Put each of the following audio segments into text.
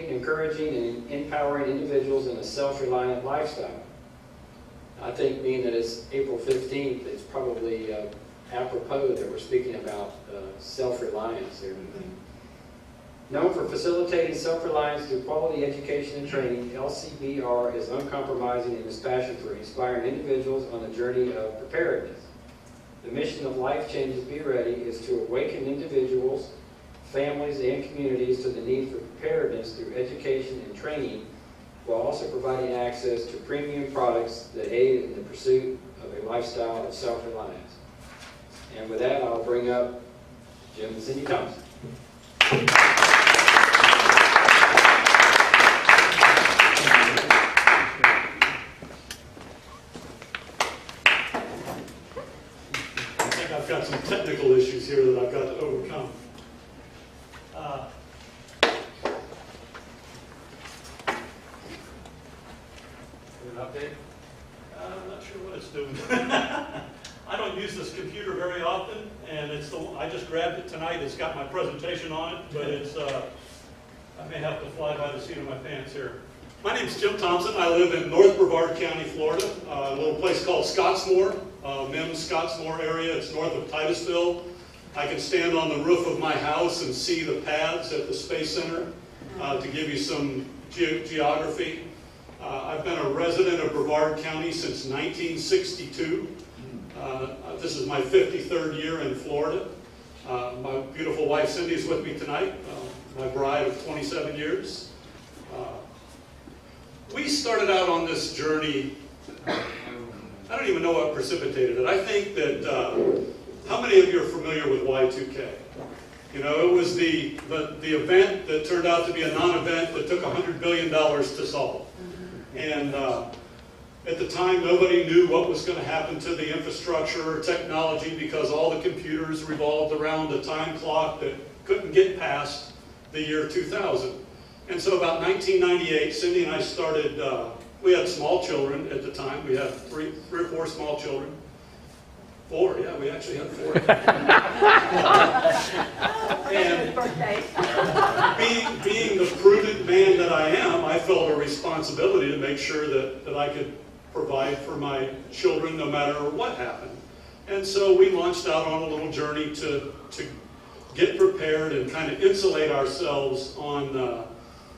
encouraging and empowering individuals in a self-reliant lifestyle. I think being that it's April 15th, it's probably apropos that we're speaking about self-reliance here. Known for facilitating self-reliance through quality education and training, LCBR is uncompromising in its passion for inspiring individuals on the journey of preparedness. The mission of Life Changes Be Ready is to awaken individuals, families, and communities to the need for preparedness through education and training, while also providing access to premium products that aid in the pursuit of a lifestyle of self-reliance. And with that, I'll bring up Jim and Cindy Thompson. I've got some technical issues here that I've got to overcome. An update? I'm not sure what it's doing. I don't use this computer very often, and I just grabbed it tonight. It's got my presentation on it, but I may have to fly by the seat of my pants here. My name's Jim Thompson. I live in North Brevard County, Florida, a little place called Scottsmore, Mims Scottsmore area. It's north of Titusville. I can stand on the roof of my house and see the pads at the Space Center to give you some geography. I've been a resident of Brevard County since 1962. This is my 53rd year in Florida. My beautiful wife Cindy is with me tonight, my bride of 27 years. We started out on this journey, I don't even know what precipitated it. I think that, how many of you are familiar with Y2K? You know, it was the event that turned out to be a non-event that took $100 billion to solve. And at the time, nobody knew what was going to happen to the infrastructure or technology because all the computers revolved around a time clock that couldn't get past the year 2000. And so about 1998, Cindy and I started, we had small children at the time. We had three or four small children. 4, yeah, we actually had 4. And being the prudent man that I am, I felt a responsibility to make sure that I could provide for my children no matter what happened. And so we launched out on a little journey to get prepared and kind of insulate ourselves on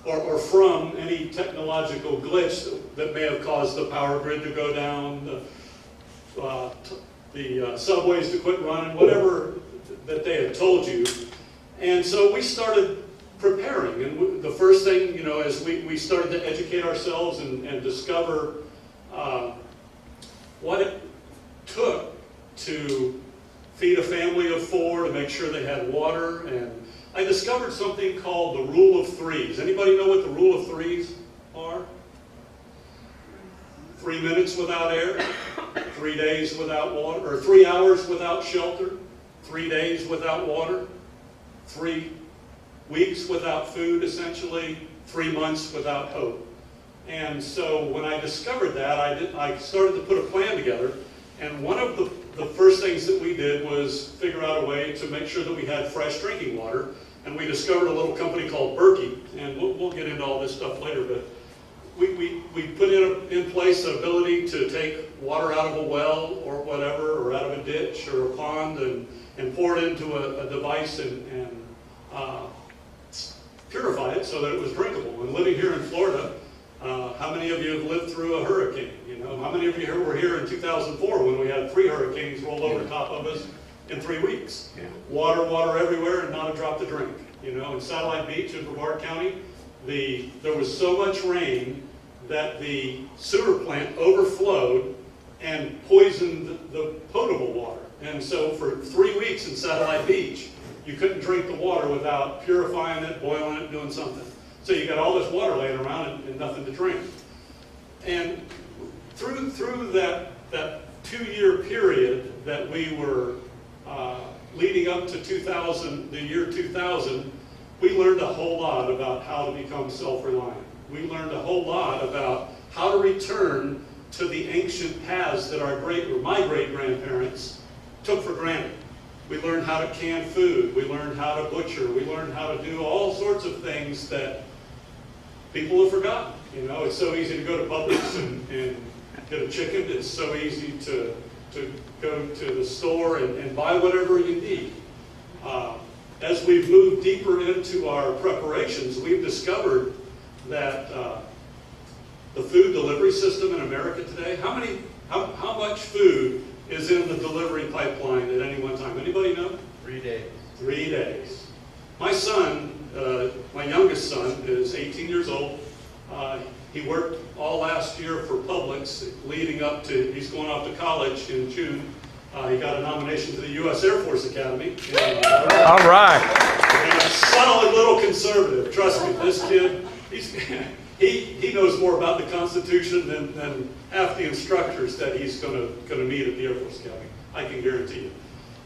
or from any technological glitch that may have caused the power grid to go down, the subways to quit running, whatever that they had told you. And so we started preparing. And the first thing, you know, as we started to educate ourselves and discover what it took to feed a family of 4, to make sure they had water. And I discovered something called the rule of 3s. Anybody know what the rule of 3s are? 3 minutes without air, 3 days without water, or 3 hours without shelter, 3 days without water, 3 weeks without food, essentially, 3 months without hope. And so when I discovered that, I started to put a plan together. And one of the first things that we did was figure out a way to make sure that we had fresh drinking water. And we discovered a little company called Berkey. And we'll get into all this stuff later, but we put in place the ability to take water out of a well or whatever, or out of a ditch or a pond, and pour it into a device and purify it so that it was drinkable. And living here in Florida, how many of you have lived through a hurricane? You know, how many of you were here in 2004 when we had 3 hurricanes roll over top of us in 3 weeks? Yeah. Water everywhere and not a drop to drink. You know, in Satellite Beach in Brevard County, there was so much rain that the sewer plant overflowed and poisoned the potable water. And so for 3 weeks in Satellite Beach, you couldn't drink the water without purifying it, boiling it, doing something. So you got all this water laying around and nothing to drink. And through that 2-year period that we were leading up to the year 2000, we learned a whole lot about how to become self-reliant. We learned a whole lot about how to return to the ancient paths that my great-grandparents took for granted. We learned how to can food. We learned how to butcher. We learned how to do all sorts of things that people have forgotten. You know, it's so easy to go to Publix and get a chicken. It's so easy to go to the store and buy whatever you need. As we've moved deeper into our preparations, we've discovered that the food delivery system in America today, how much food is in the delivery pipeline at any one time? Anybody know? 3 days. 3 days. My son, my youngest son, is 18 years old. He worked all last year for Publix, leading up to, he's going off to college in June. He got a nomination to the U.S. Air Force Academy. All right. And a solid little conservative. Trust me, this kid, he knows more about the Constitution than half the instructors that he's going to meet at the Air Force Academy. I can guarantee you.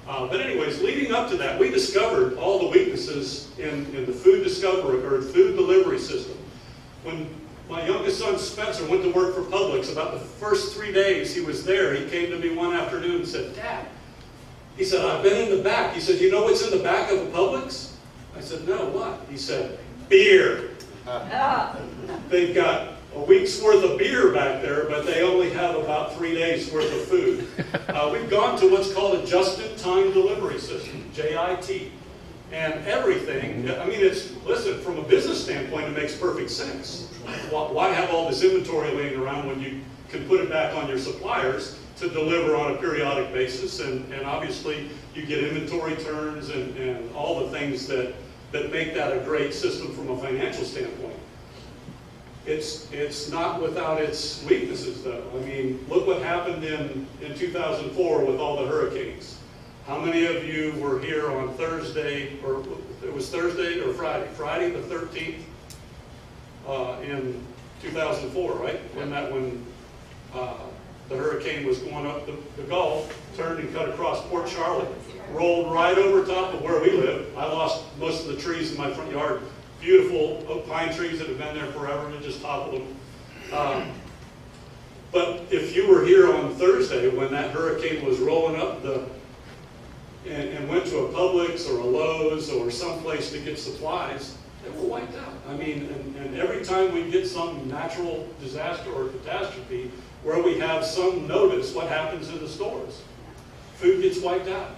But anyways, leading up to that, we discovered all the weaknesses in the food discovery or food delivery system. When my youngest son Spencer went to work for Publix, about the first 3 days he was there, he came to me one afternoon and said, "Dad," he said, "I've been in the back." He said, "You know what's in the back of a Publix?" I said, "No, what?" He said, "Beer." They've got a week's worth of beer back there, but they only have about 3 days worth of food. We've gone to what's called a just-in-time delivery system, JIT. And everything, I mean, listen, from a business standpoint, it makes perfect sense. Why have all this inventory laying around when you can put it back on your suppliers to deliver on a periodic basis? And obviously, you get inventory turns and all the things that make that a great system from a financial standpoint. It's not without its weaknesses, though. I mean, look what happened in 2004 with all the hurricanes. How many of you were here on Thursday, or it was Thursday or Friday? Friday the 13th in 2004, right? When the hurricane was going up the Gulf, turned and cut across Port Charlotte, rolled right over top of where we live. I lost most of the trees in my front yard. Beautiful oak pine trees that have been there forever, and it just toppled them. But if you were here on Thursday when that hurricane was rolling up and went to a Publix or a Lowe's or someplace to get supplies, they were wiped out. I mean, and every time we get some natural disaster or catastrophe where we have some notice, what happens in the stores? Food gets wiped out.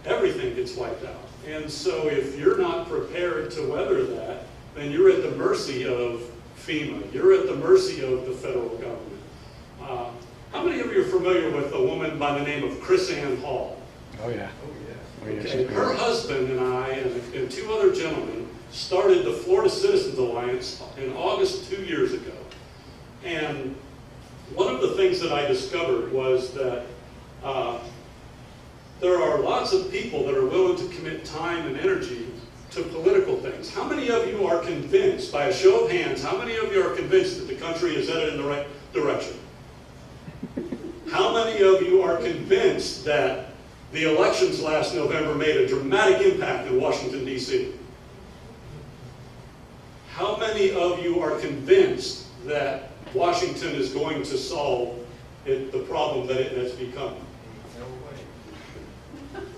Everything gets wiped out. And so if you're not prepared to weather that, then you're at the mercy of FEMA. You're at the mercy of the federal government. How many of you are familiar with a woman by the name of Chris Ann Hall? Oh, yeah. Okay. Her husband and I and two other gentlemen started the Florida Citizens Alliance in August 2 years ago. And one of the things that I discovered was that there are lots of people that are willing to commit time and energy to political things. How many of you are convinced, by a show of hands, how many of you are convinced that the country is headed in the right direction? How many of you are convinced that the elections last November made a dramatic impact in Washington, D.C.? How many of you are convinced that Washington is going to solve the problem that it has become?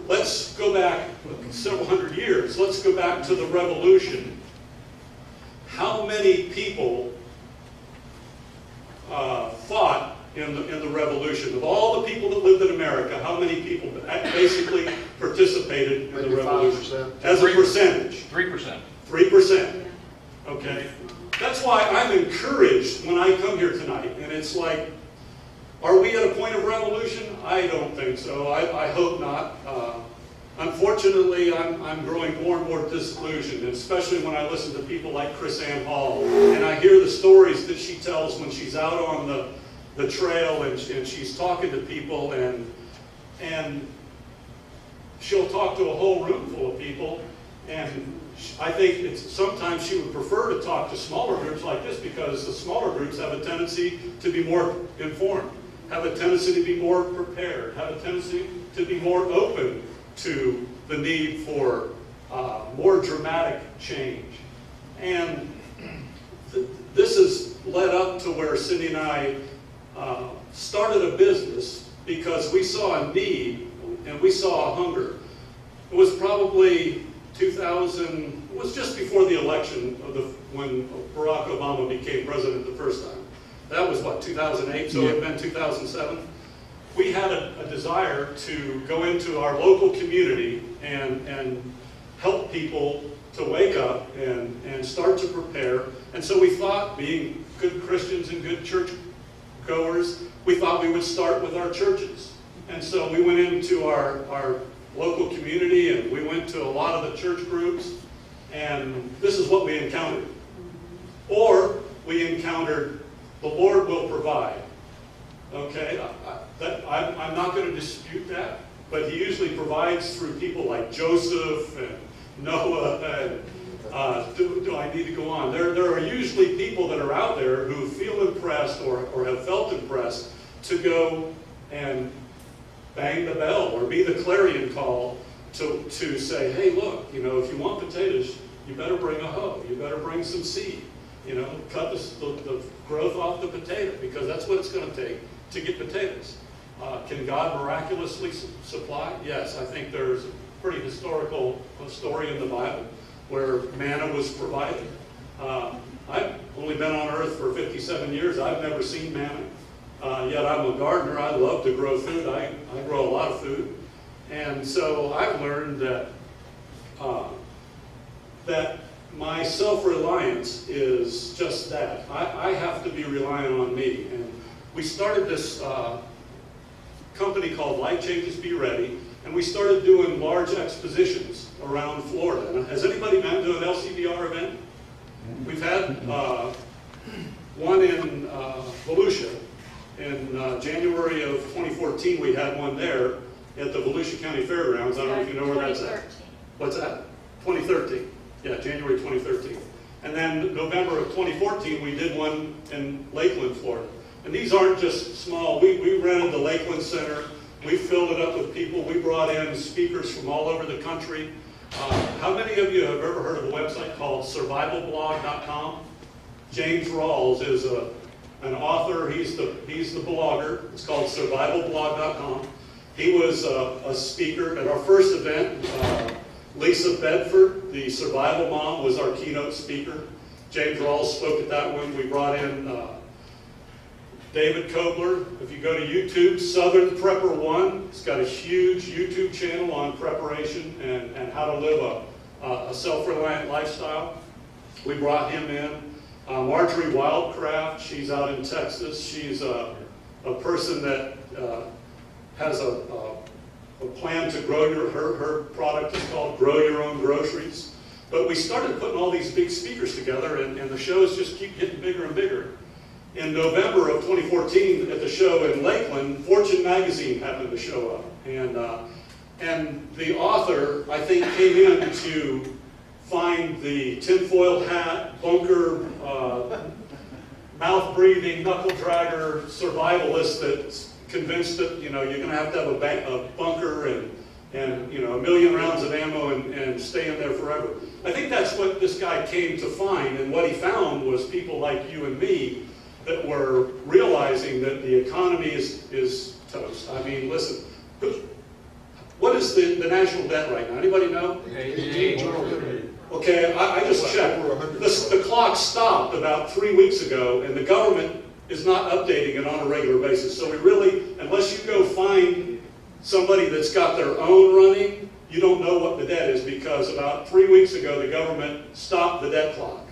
Let's go back several hundred years. Let's go back to the Revolution. How many people fought in the Revolution? Of all the people that lived in America, how many people basically participated in the Revolution? As a percentage? 3%. 3%. Okay? That's why I'm encouraged when I come here tonight. And it's like, are we at a point of revolution? I don't think so. I hope not. Unfortunately, I'm growing more and more disillusioned, especially when I listen to people like Chris Ann Hall, and I hear the stories that she tells when she's out on the trail and she's talking to people, and she'll talk to a whole room full of people, and I think sometimes she would prefer to talk to smaller groups like this, because the smaller groups have a tendency to be more informed, have a tendency to be more prepared, have a tendency to be more open to the need for more dramatic change. And this has led up to where Cindy and I started a business because we saw a need and we saw a hunger. It was probably 2000, it was just before the election when Barack Obama became president the first time. That was what, 2008, so it had been 2007. We had a desire to go into our local community and help people to wake up and start to prepare. And so we thought, being good Christians and good church goers, we thought we would start with our churches. And so we went into our local community and we went to a lot of the church groups, and this is what we encountered. Or we encountered, the Lord will provide. Okay, I'm not going to dispute that, but He usually provides through people like Joseph and Noah, and do I need to go on? There are usually people that are out there who feel impressed or have felt impressed to go and bang the bell or be the clarion call to say, hey, look, if you want potatoes, you better bring a hoe, you better bring some seed, cut the growth off the potato, because that's what it's going to take to get potatoes. Can God miraculously supply? Yes, I think there's a pretty historical story in the Bible where manna was provided. I've only been on earth for 57 years. I've never seen manna. Yet I'm a gardener. I love to grow food. I grow a lot of food. And so I've learned that my self-reliance is just that. I have to be reliant on me. And we started this company called Life Changes Be Ready, and we started doing large expositions around Florida. And has anybody been to an LCBR event? We've had one in Volusia. In January of 2014, we had one there at the Volusia County Fairgrounds. I don't know if you know where that's at. What's that? 2013. Yeah, January 2013. And then November of 2014, we did one in Lakeland, Florida. And these aren't just small. We rented the Lakeland Center. We filled it up with people. We brought in speakers from all over the country. How many of you have ever heard of a website called survivalblog.com? James Rawls is an author. He's the blogger. It's called survivalblog.com. He was a speaker at our first event. Lisa Bedford, the survival mom, was our keynote speaker. James Rawls spoke at that one. We brought in David Kobler. If you go to YouTube, Southern Prepper One, he's got a huge YouTube channel on preparation and how to live a self-reliant lifestyle. We brought him in. Marjorie Wildcraft, she's out in Texas. She's a person that has a plan to grow her product is called Grow Your Own Groceries. But we started putting all these big speakers together, and the shows just keep getting bigger and bigger. In November of 2014, at the show in Lakeland, Fortune magazine happened to show up. And the author, I think, came in to find the tinfoil hat, bunker, mouth-breathing, knuckle-dragger survivalist that's convinced that, you're going to have a bunker and 1 million rounds of ammo and stay in there forever. I think that's what this guy came to find, and what he found was people like you and me that were realizing that the economy is toast. I mean, listen, what is the national debt right now? Anybody know? Okay, I just checked. The clock stopped about 3 weeks ago, and the government is not updating it on a regular basis. So we really, unless you go find somebody that's got their own running, you don't know what the debt is, because about 3 weeks ago, the government stopped the debt clock.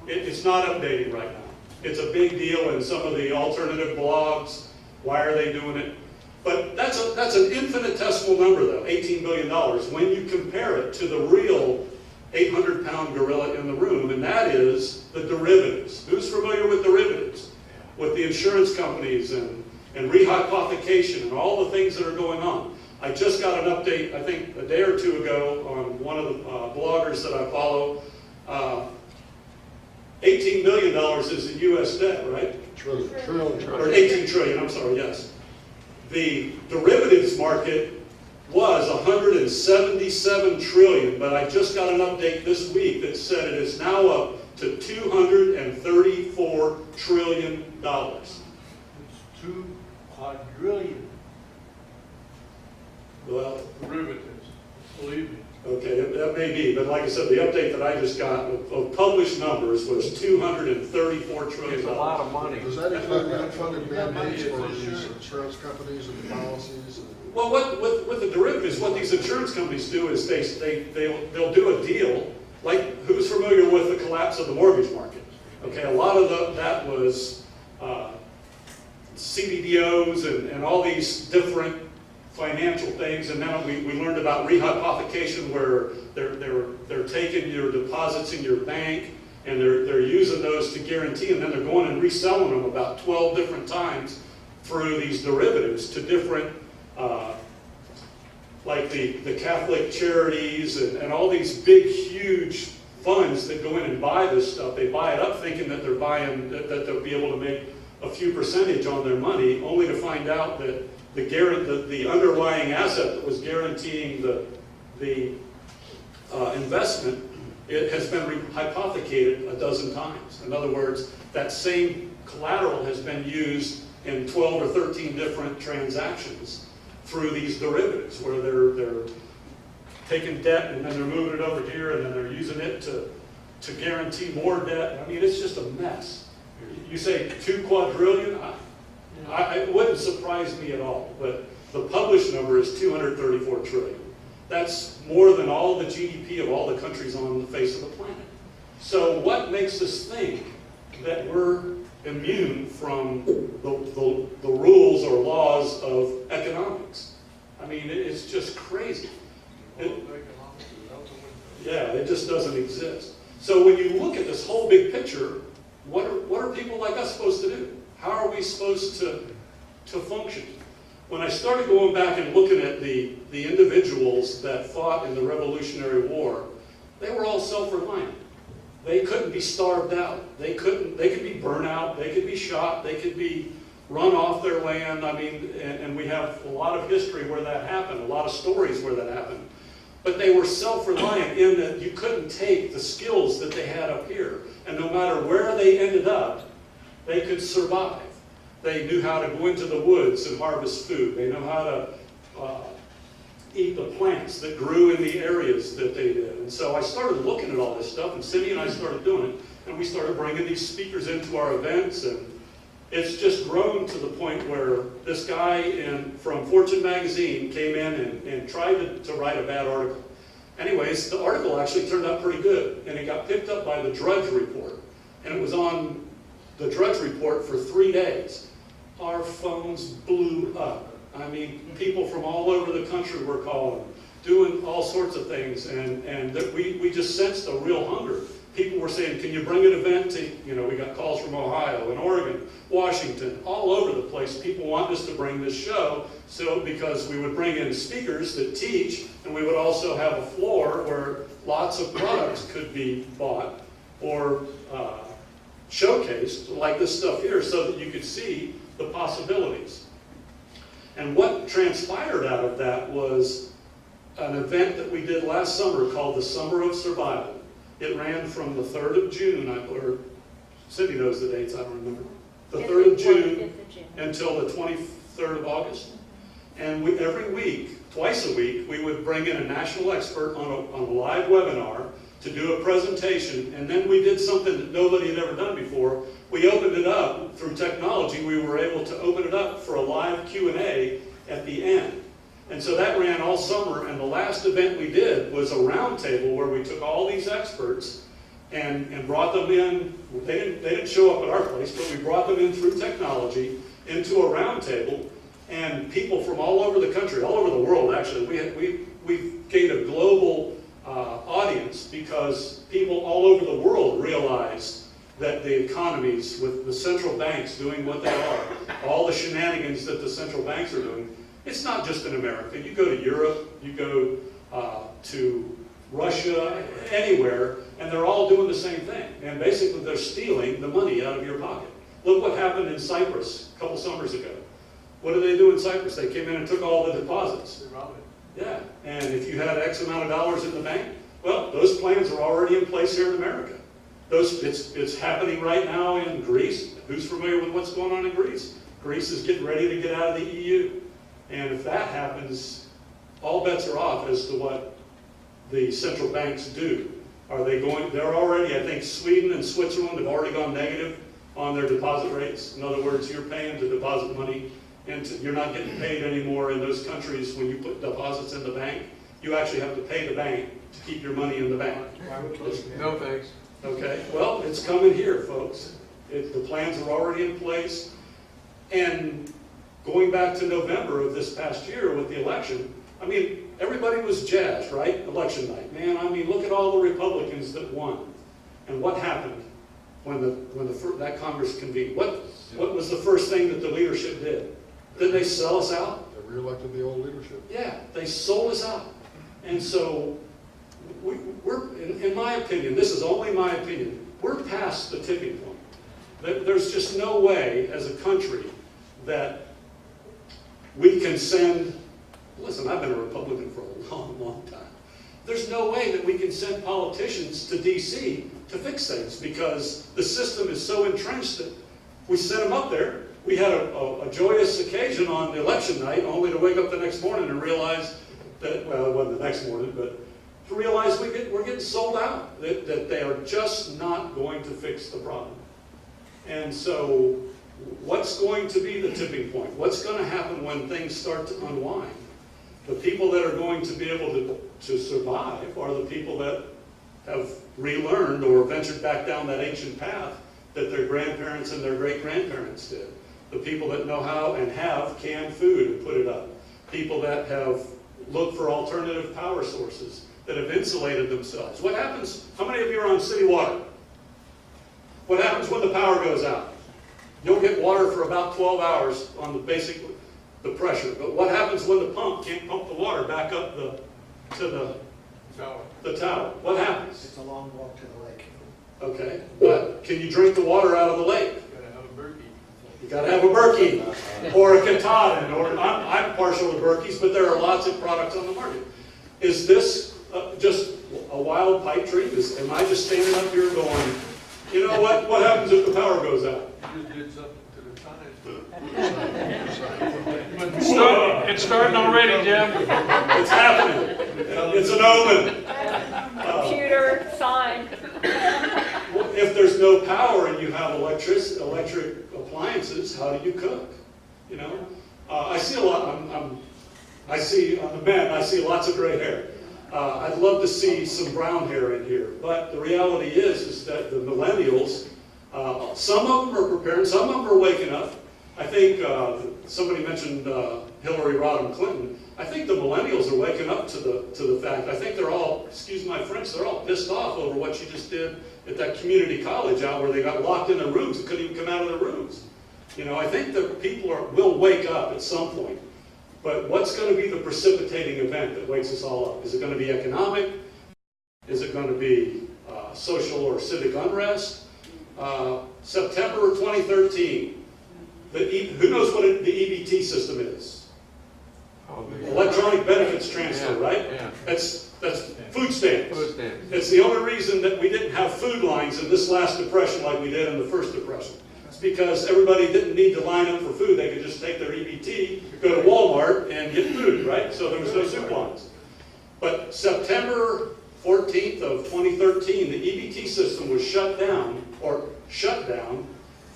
It's not updating right now. It's a big deal in some of the alternative blogs. Why are they doing it? But that's an infinitesimal number, though, $18 billion, when you compare it to the real 800-pound gorilla in the room, and that is the derivatives. Who's familiar with derivatives? With the insurance companies and rehypothecation and all the things that are going on. I just got an update, I think, a day or two ago on one of the bloggers that I follow. $18 billion is the U.S. debt, right? Trillion. Or 18 trillion, I'm sorry, yes. The derivatives market was 177 trillion, but I just got an update this week that said it is now up to $234 trillion. It's 2 quadrillion. Well, Derivatives, believe me. okay, that may be, but like I said, the update that I just got of published numbers was $234 trillion. It's a lot of money. Does that include the unfunded mandates for these insurance companies and the policies? Well, with the derivatives, what these insurance companies do is they'll do a deal, like who's familiar with the collapse of the mortgage market? Okay, a lot of that was CBDOs and all these different financial things, and then we learned about rehypothecation, where they're taking your deposits in your bank and they're using those to guarantee, and then they're going and reselling them about 12 different times through these derivatives to different, like the Catholic charities and all these big, huge funds that go in and buy this stuff. They buy it up thinking that they're buying, that they'll be able to make a few percentage on their money, only to find out that the underlying asset that was guaranteeing the investment, it has been hypothecated a dozen times. In other words, that same collateral has been used in 12 or 13 different transactions through these derivatives, where they're taking debt and then they're moving it over here and then they're using it to guarantee more debt. I mean, it's just a mess. You say 2 quadrillion? It wouldn't surprise me at all, but the published number is 234 trillion. That's more than all the GDP of all the countries on the face of the planet. So what makes us think that we're immune from the rules or laws of economics? I mean, it's just crazy. It just doesn't exist. So when you look at this whole big picture, what are people like us supposed to do? How are we supposed to function? When I started going back and looking at the individuals that fought in the Revolutionary War, they were all self-reliant. They couldn't be starved out. They could be burnt out. They could be shot. They could be run off their land. I mean, and we have a lot of history where that happened, a lot of stories where that happened. But they were self-reliant in that you couldn't take the skills that they had up here. And no matter where they ended up, they could survive. They knew how to go into the woods and harvest food. They know how to eat the plants that grew in the areas that they did. And so I started looking at all this stuff, and Cindy and I started doing it. And we started bringing these speakers into our events, and it's just grown to the point where this guy from Fortune magazine came in and tried to write a bad article. Anyways, the article actually turned out pretty good, and it got picked up by the Drudge Report. And it was on the Drudge Report for 3 days. Our phones blew up. I mean, people from all over the country were calling, doing all sorts of things, and that we just sensed a real hunger. People were saying, can you bring an event to, we got calls from Ohio and Oregon, Washington, all over the place. People want us to bring this show, because we would bring in speakers that teach, and we would also have a floor where lots of products could be bought or showcased, like this stuff here, so that you could see the possibilities. And what transpired out of that was an event that we did last summer called the Summer of Survival. It ran from the 3rd of June, or Cindy knows the dates, I don't remember. The 3rd of June until the 23rd of August. And every week, twice a week, we would bring in a national expert on a live webinar to do a presentation, and then we did something that nobody had ever done before. We opened it up through technology. We were able to open it up for a live Q&A at the end. And so that ran all summer, and the last event we did was a roundtable where we took all these experts and brought them in. They didn't show up at our place, but we brought them in through technology into a roundtable, and people from all over the country, all over the world actually, we've gained a global audience because people all over the world realize that the economies, with the central banks doing what they are, all the shenanigans that the central banks are doing, it's not just in America. You go to Europe, you go to Russia, anywhere, and they're all doing the same thing. And basically they're stealing the money out of your pocket. Look what happened in Cyprus a couple summers ago. What did they do in Cyprus? They came in and took all the deposits. Yeah, and if you had X amount of dollars in the bank, well, those plans are already in place here in America. It's happening right now in Greece. Who's familiar with what's going on in Greece? Greece is getting ready to get out of the EU. And if that happens, all bets are off as to what the central banks do. Are they going, they're already, I think Sweden and Switzerland have already gone negative on their deposit rates. In other words, you're paying to deposit money, and you're not getting paid anymore in those countries when you put deposits in the bank. You actually have to pay the bank to keep your money in the bank. No thanks. Okay, well, it's coming here, folks. The plans are already in place. And going back to November of this past year with the election, I mean, everybody was jazzed, right? Election night. Man, I mean, look at all the Republicans that won. And what happened when that Congress convened? What was the first thing that the leadership did? Did they sell us out? They reelected the old leadership. Yeah, they sold us out. And so, we're, in my opinion, this is only my opinion, we're past the tipping point. There's just no way as a country that we can send, listen, I've been a Republican for a long, long time. There's no way that we can send politicians to D.C. to fix things because the system is so entrenched that we sent them up there. We had a joyous occasion on election night only to wake up the next morning and realize that, well, it wasn't the next morning, but to realize we're getting sold out, that they are just not going to fix the problem. And so what's going to be the tipping point? What's going to happen when things start to unwind? The people that are going to be able to survive are the people that have relearned or ventured back down that ancient path that their grandparents and their great-grandparents did. The people that know how and have canned food and put it up. People that have looked for alternative power sources, that have insulated themselves. What happens, how many of you are on city water? What happens when the power goes out? You'll get water for about 12 hours on the pressure. But what happens when the pump can't pump the water back up to the tower? What happens? It's a long walk to the lake. Okay, but can you drink the water out of the lake? You got to have a Berkey or a Katahdin, or I'm partial to Berkeys, but there are lots of products on the market. Is this just a wild pipe dream? Am I just standing up here going, you know what? What happens if the power goes out? You just did something to the sign. It's starting already, Jim. It's happening. It's an omen. Computer, sign. If there's no power and you have electric appliances, how do you cook? You know, I see a lot. I see on the men. I see lots of gray hair. I'd love to see some brown hair in here, but the reality is that the millennials, some of them are preparing, some of them are waking up. I think somebody mentioned Hillary Rodham Clinton. I think the millennials are waking up to the fact. I think they're all, excuse my French, they're all pissed off over what you just did at that community college out where they got locked in their rooms and couldn't even come out of their rooms. You know, I think that people will wake up at some point. But what's going to be the precipitating event that wakes us all up? Is it going to be economic? Is it going to be social or civic unrest? September 2013. Who knows what the EBT system is? Electronic benefits transfer, right? Yeah. That's food stamps. Food stamps. It's the only reason that we didn't have food lines in this last depression like we did in the first depression. It's because everybody didn't need to line up for food. They could just take their EBT, go to Walmart, and get food, right? So there was no soup lines. But September 14th of 2013, the EBT system was shut down for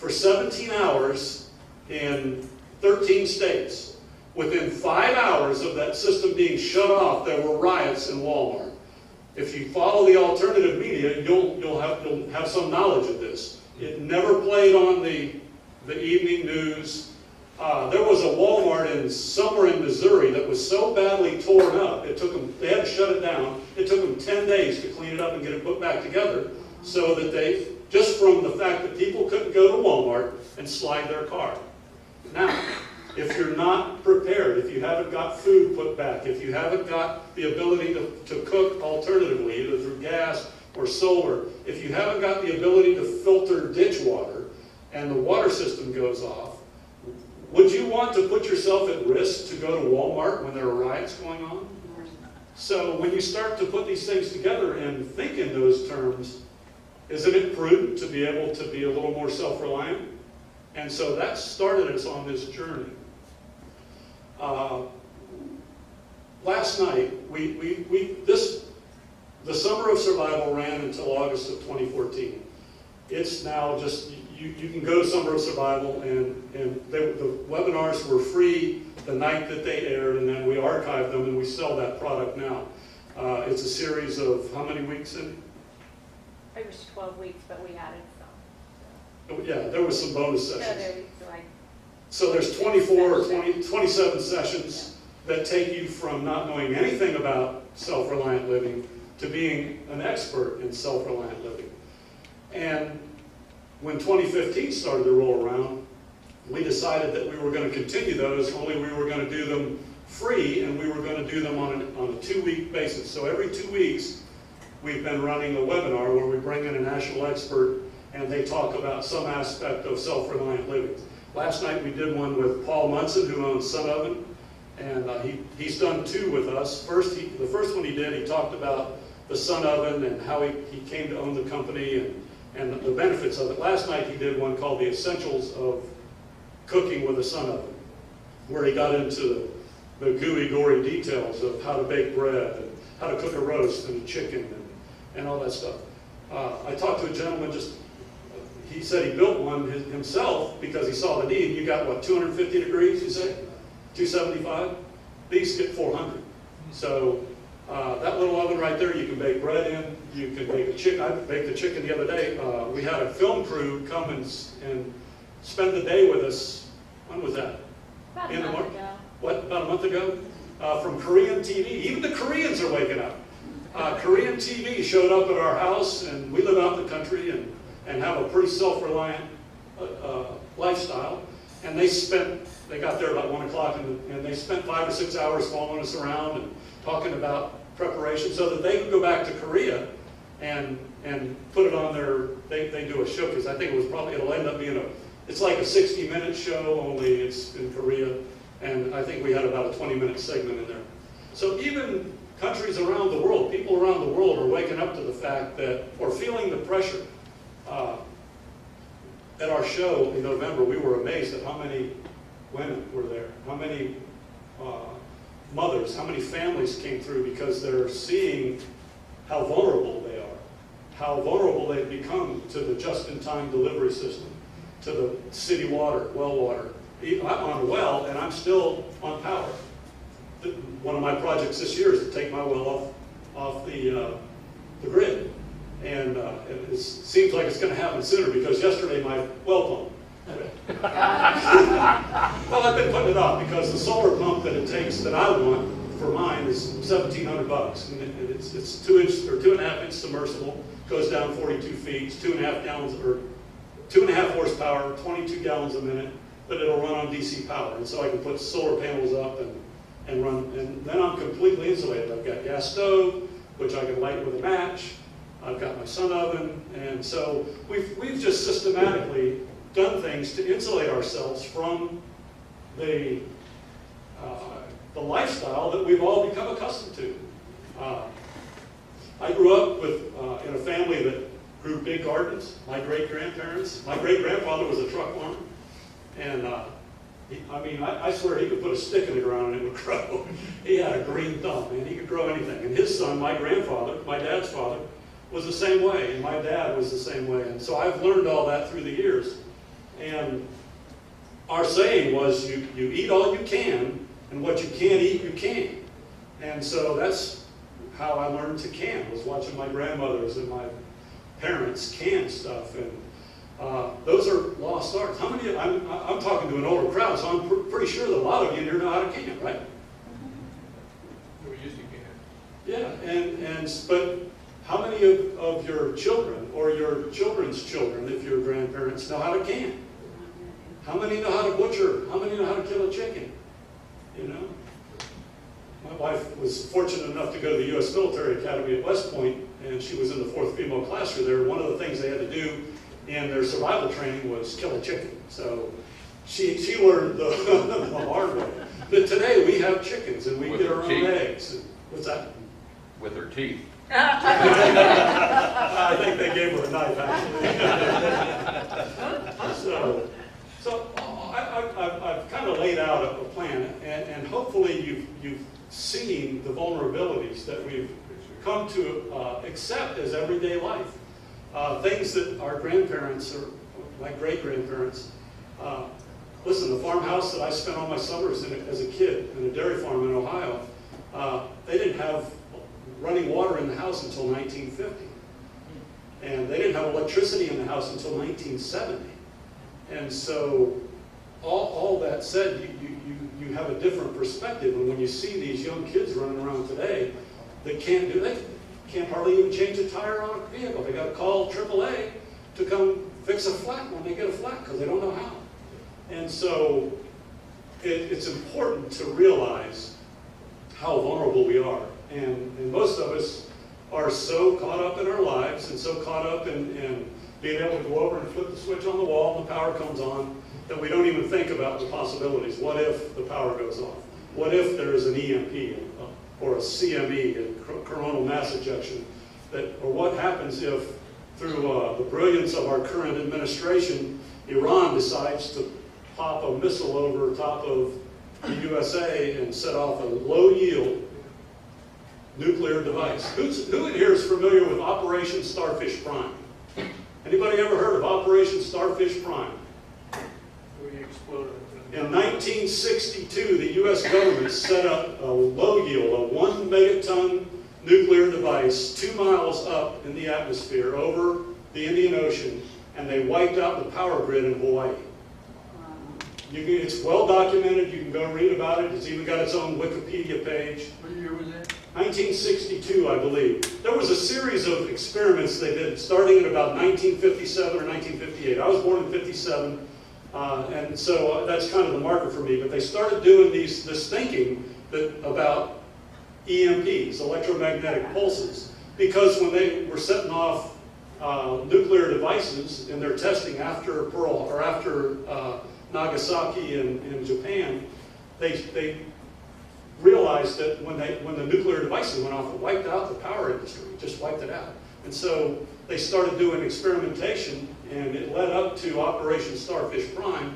17 hours in 13 states. Within 5 hours of that system being shut off, there were riots in Walmart. If you follow the alternative media, you'll have some knowledge of this. It never played on the evening news. There was a Walmart somewhere in Missouri that was so badly torn up, they had to shut it down. It took them 10 days to clean it up and get it put back together, so that just from the fact that people couldn't go to Walmart and slide their car. Now, if you're not prepared, if you haven't got food put back, if you haven't got the ability to cook alternatively, either through gas or solar, if you haven't got the ability to filter ditch water and the water system goes off, would you want to put yourself at risk to go to Walmart when there are riots going on? So when you start to put these things together and think in those terms, isn't it prudent to be able to be a little more self-reliant? And so that started us on this journey. Last night, the Summer of Survival ran until August of 2014. It's now just, you can go to Summer of Survival, and the webinars were free the night that they aired, and then we archive them and we sell that product now. It's a series of how many weeks in? It was 12 weeks, but we added some. Yeah, there was some bonus So sessions. there's like, So there's 24 or 27 sessions that take you from not knowing anything about self-reliant living to being an expert in self-reliant living. And when 2015 started to roll around, we decided that we were going to continue those, only we were going to do them free, and we were going to do them on a 2-week basis. So every 2 weeks, we've been running a webinar where we bring in a national expert and they talk about some aspect of self-reliant living. Last night we did one with Paul Munson, who owns Sun Oven, and he's done 2 with us. The first one he did, he talked about the Sun Oven and how he came to own the company and the benefits of it. Last night he did one called The Essentials of Cooking with a Sun Oven, where he got into the gooey, gory details of how to bake bread and how to cook a roast and a chicken and all that stuff. I talked to a gentleman he said he built one himself because he saw the need. You got, what, 250 degrees, you say? 275? These get 400. So that little oven right there, you can bake bread in. You can bake a chicken. I baked a chicken the other day. We had a film crew come and spend the day with us. When was that? about In a the month morning? ago. What, about a month ago? From Korean TV. Even the Koreans are waking up. Korean TV showed up at our house, and we live out in the country and have a pretty self-reliant lifestyle. And they got there about 1 o'clock, and they spent 5 or 6 hours following us around and talking about preparation so that they could go back to Korea and put it on they do a show, because I think it'll end up being it's like a 60-minute show, only it's in Korea. And I think we had about a 20-minute segment in there. So even countries around the world, people around the world are waking up to the fact that, or feeling the pressure. At our show in November, we were amazed at how many women were there, how many mothers, how many families came through, because they're seeing how vulnerable they are, how vulnerable they've become to the just-in-time delivery system, to the city water, well water. I'm on a well, and I'm still on power. One of my projects this year is to take my well off the grid. And it seems like it's going to happen sooner, because yesterday my well pump. Well, I've been putting it off because the solar pump that I want for mine is $1,700, and it's 2 inch or 2.5 inch submersible, goes down 42 feet, it's 2.5 gallons or 2.5 horsepower, 22 gallons a minute, but it'll run on DC power, and so I can put solar panels up and run, and then I'm completely insulated. I've got gas stove, which I can light with a match. I've got my Sun Oven, and so we've just systematically done things to insulate ourselves from the lifestyle that we've all become accustomed to. I grew up in a family that grew big gardens. My great-grandfather was a truck farmer, and I swear he could put a stick in the ground and it would grow. He had a green thumb, man. He could grow anything. And his son, my grandfather, my dad's father, was the same way, and my dad was the same way. And so I've learned all that through the years. And our saying was, you eat all you can, and what you can't eat, you can. And so that's how I learned to can, was watching my grandmothers and my parents can stuff. And those are lost arts. How many? I'm talking to an older crowd, so I'm pretty sure that a lot of you here know how to can, right? We usually can. Yeah, but how many of your children or your children's children, if you're grandparents, know how to can? How many know how to butcher? How many know how to kill a chicken? You know? My wife was fortunate enough to go to the U.S. Military Academy at West Point, and she was in the 4th female classer there. One of the things they had to do in their survival training was kill a chicken. So she learned the hard way. But today we have chickens, and we With get our her own teeth. eggs. What's that? With her teeth. I think they gave her a knife, actually. So I've kind of laid out a plan, and hopefully you've seen the vulnerabilities that we've come to accept as everyday life. Things that our grandparents or my great-grandparents, listen, the farmhouse that I spent all my summers in as a kid in a dairy farm in Ohio, they didn't have running water in the house until 1950. And they didn't have electricity in the house until 1970. And so, all that said, you have a different perspective. And when you see these young kids running around today, they can't hardly even change a tire on a vehicle. They got to call AAA to come fix a flat when they get a flat because they don't know how. And so, it's important to realize how vulnerable we are. And most of us are so caught up in our lives and so caught up in being able to go over and flip the switch on the wall and the power comes on that we don't even think about the possibilities. What if the power goes off? What if there is an EMP or a CME, a coronal mass ejection? Or what happens if, through the brilliance of our current administration, Iran decides to pop a missile over top of the USA and set off a low-yield nuclear device? Who in here is familiar with Operation Starfish Prime? Anybody ever heard of Operation Starfish Prime? We exploded. In 1962, the U.S. government set up a low-yield, a 1 megaton nuclear device 2 miles up in the atmosphere over the Indian Ocean, and they wiped out the power grid in Hawaii. It's well documented. You can go read about it. It's even got its own Wikipedia page. What year was that? 1962, I believe. There was a series of experiments they did starting in about 1957 or 1958. I was born in 57, and so that's kind of the marker for me. But they started doing this thinking about EMPs, electromagnetic pulses, because when they were setting off nuclear devices in their testing after Pearl or after Nagasaki in Japan, they realized that when the nuclear devices went off, it wiped out the power industry, just wiped it out. And so they started doing experimentation, and it led up to Operation Starfish Prime,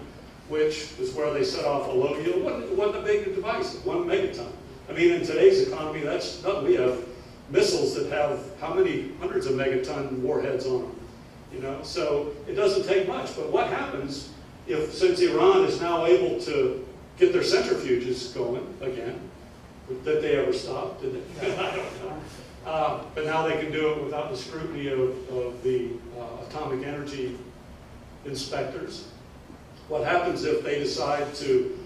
which is where they set off a low yield. It wasn't a big device, 1 megaton. I mean, in today's economy, that's nothing. We have missiles that have how many hundreds of megaton warheads on them, you know? So it doesn't take much. But what happens since Iran is now able to get their centrifuges going again? Did they ever stop? Did they? I don't know. But now they can do it without the scrutiny of the atomic energy inspectors. What happens if they decide to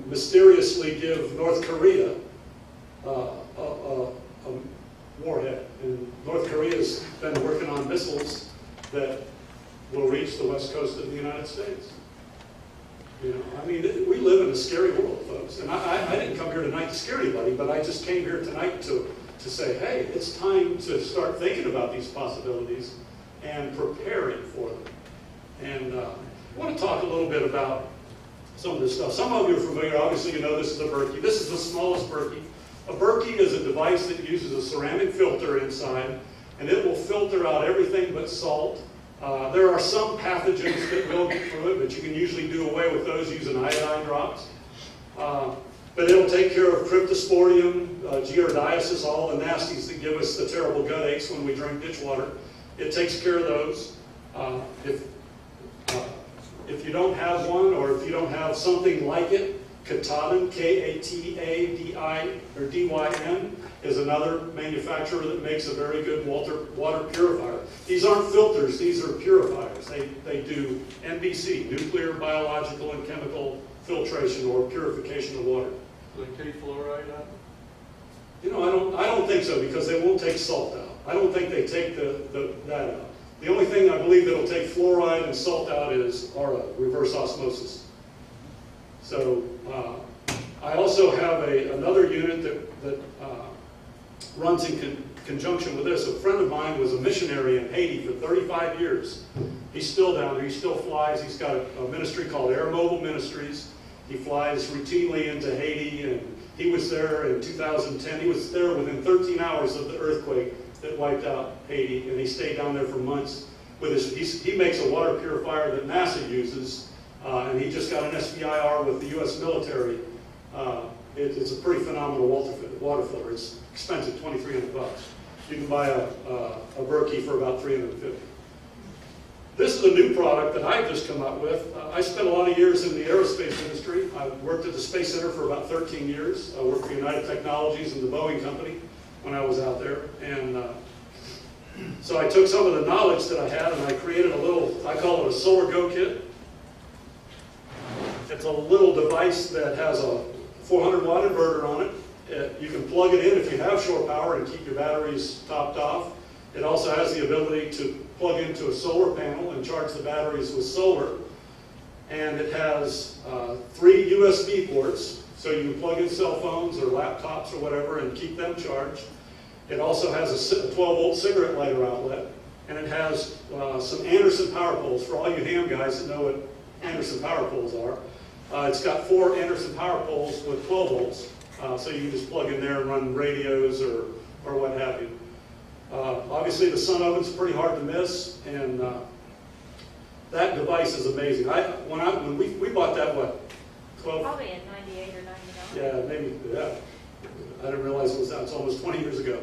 mysteriously give North Korea a warhead? And North Korea's been working on missiles that will reach the west coast of the United States. You know, I mean, we live in a scary world, folks. And I didn't come here tonight to scare anybody, but I just came here tonight to say, hey, it's time to start thinking about these possibilities and preparing for them. And I want to talk a little bit about some of this stuff. Some of you are familiar, obviously you know this is a Berkey. This is the smallest Berkey. A Berkey is a device that uses a ceramic filter inside, and it will filter out everything but salt. There are some pathogens that will get through it, but you can usually do away with those using iodine drops. But it'll take care of cryptosporidium, giardiasis, all the nasties that give us the terrible gut aches when we drink ditch water. It takes care of those. If you don't have one, or if you don't have something like it, Katadyn, K-A-T-A-D-I or D-Y-N, is another manufacturer that makes a very good water purifier. These aren't filters, these are purifiers. They do NBC, nuclear, biological, and chemical filtration or purification of water. Do they take fluoride out? You know, I don't think so, because they won't take salt out. I don't think they take that out. The only thing I believe that'll take fluoride and salt out is reverse osmosis. So I also have another unit that runs in conjunction with this. A friend of mine was a missionary in Haiti for 35 years. He's still down there. He still flies. He's got a ministry called Air Mobile Ministries. He flies routinely into Haiti, and he was there in 2010. He was there within 13 hours of the earthquake that wiped out Haiti, and he stayed down there for months with he makes a water purifier that NASA uses, and he just got an SBIR with the U.S. military It's a pretty phenomenal water filter. It's expensive, $2,300. You can buy a Berkey for about $350. This is a new product that I've just come up with. I spent a lot of years in the aerospace industry. I worked at the Space Center for about 13 years. I worked for United Technologies and the Boeing company when I was out there. And so I took some of the knowledge that I had and I created a little, I call it a Solar Go Kit. It's a little device that has a 400-watt inverter on it. You can plug it in if you have shore power and keep your batteries topped off. It also has the ability to plug into a solar panel and charge the batteries with solar. And it has 3 USB ports, so you can plug in cell phones or laptops or whatever and keep them charged. It also has a 12-volt cigarette lighter outlet, and it has some Anderson power poles for all you ham guys that know what Anderson power poles are. It's got 4 Anderson power poles with 12 volts, so you can just plug in there and run radios or what have you. Obviously, the sun oven's pretty hard to miss, and that device is amazing. When we bought that, what, 12? Probably in 98 or 99. Yeah, maybe, yeah. I didn't realize it was that. It's almost 20 years ago.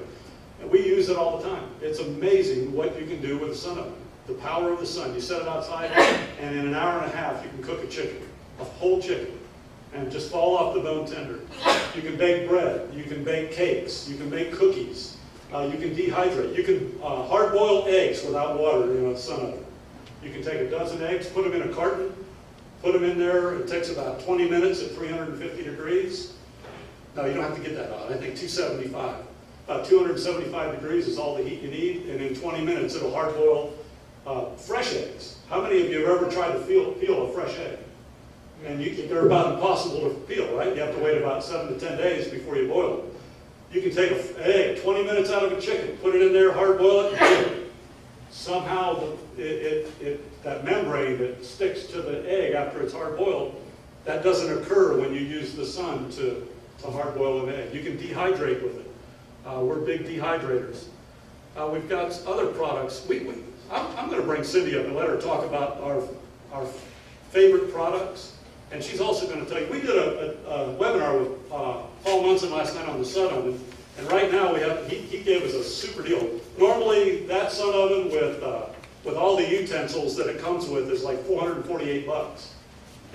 And we use it all the time. It's amazing what you can do with a sun oven. The power of the sun. You set it outside, and in an hour and a half, you can cook a chicken, a whole chicken, and just fall off the bone tender. You can bake bread. You can bake cakes. You can bake cookies. You can dehydrate. You can hard-boil eggs without water in a sun oven. You can take a dozen eggs, put them in a carton, put them in there. It takes about 20 minutes at 350 degrees. No, you don't have to get that hot. I think 275. About 275 degrees is all the heat you need, and in 20 minutes it'll hard-boil fresh eggs. How many of you have ever tried to peel a fresh egg? And they're about impossible to peel, right? You have to wait about 7 to 10 days before you boil them. You can take an egg, 20 minutes out of a chicken, put it in there, hard-boil it, and peel it. Somehow that membrane that sticks to the egg after it's hard-boiled, that doesn't occur when you use the sun to hard-boil an egg. You can dehydrate with it. We're big dehydrators. We've got other products. I'm going to bring Cindy up and let her talk about our favorite products. And she's also going to tell you, we did a webinar with Paul Munson last night on the sun oven. And right now he gave us a super deal. Normally that sun oven with all the utensils that it comes with is like $448.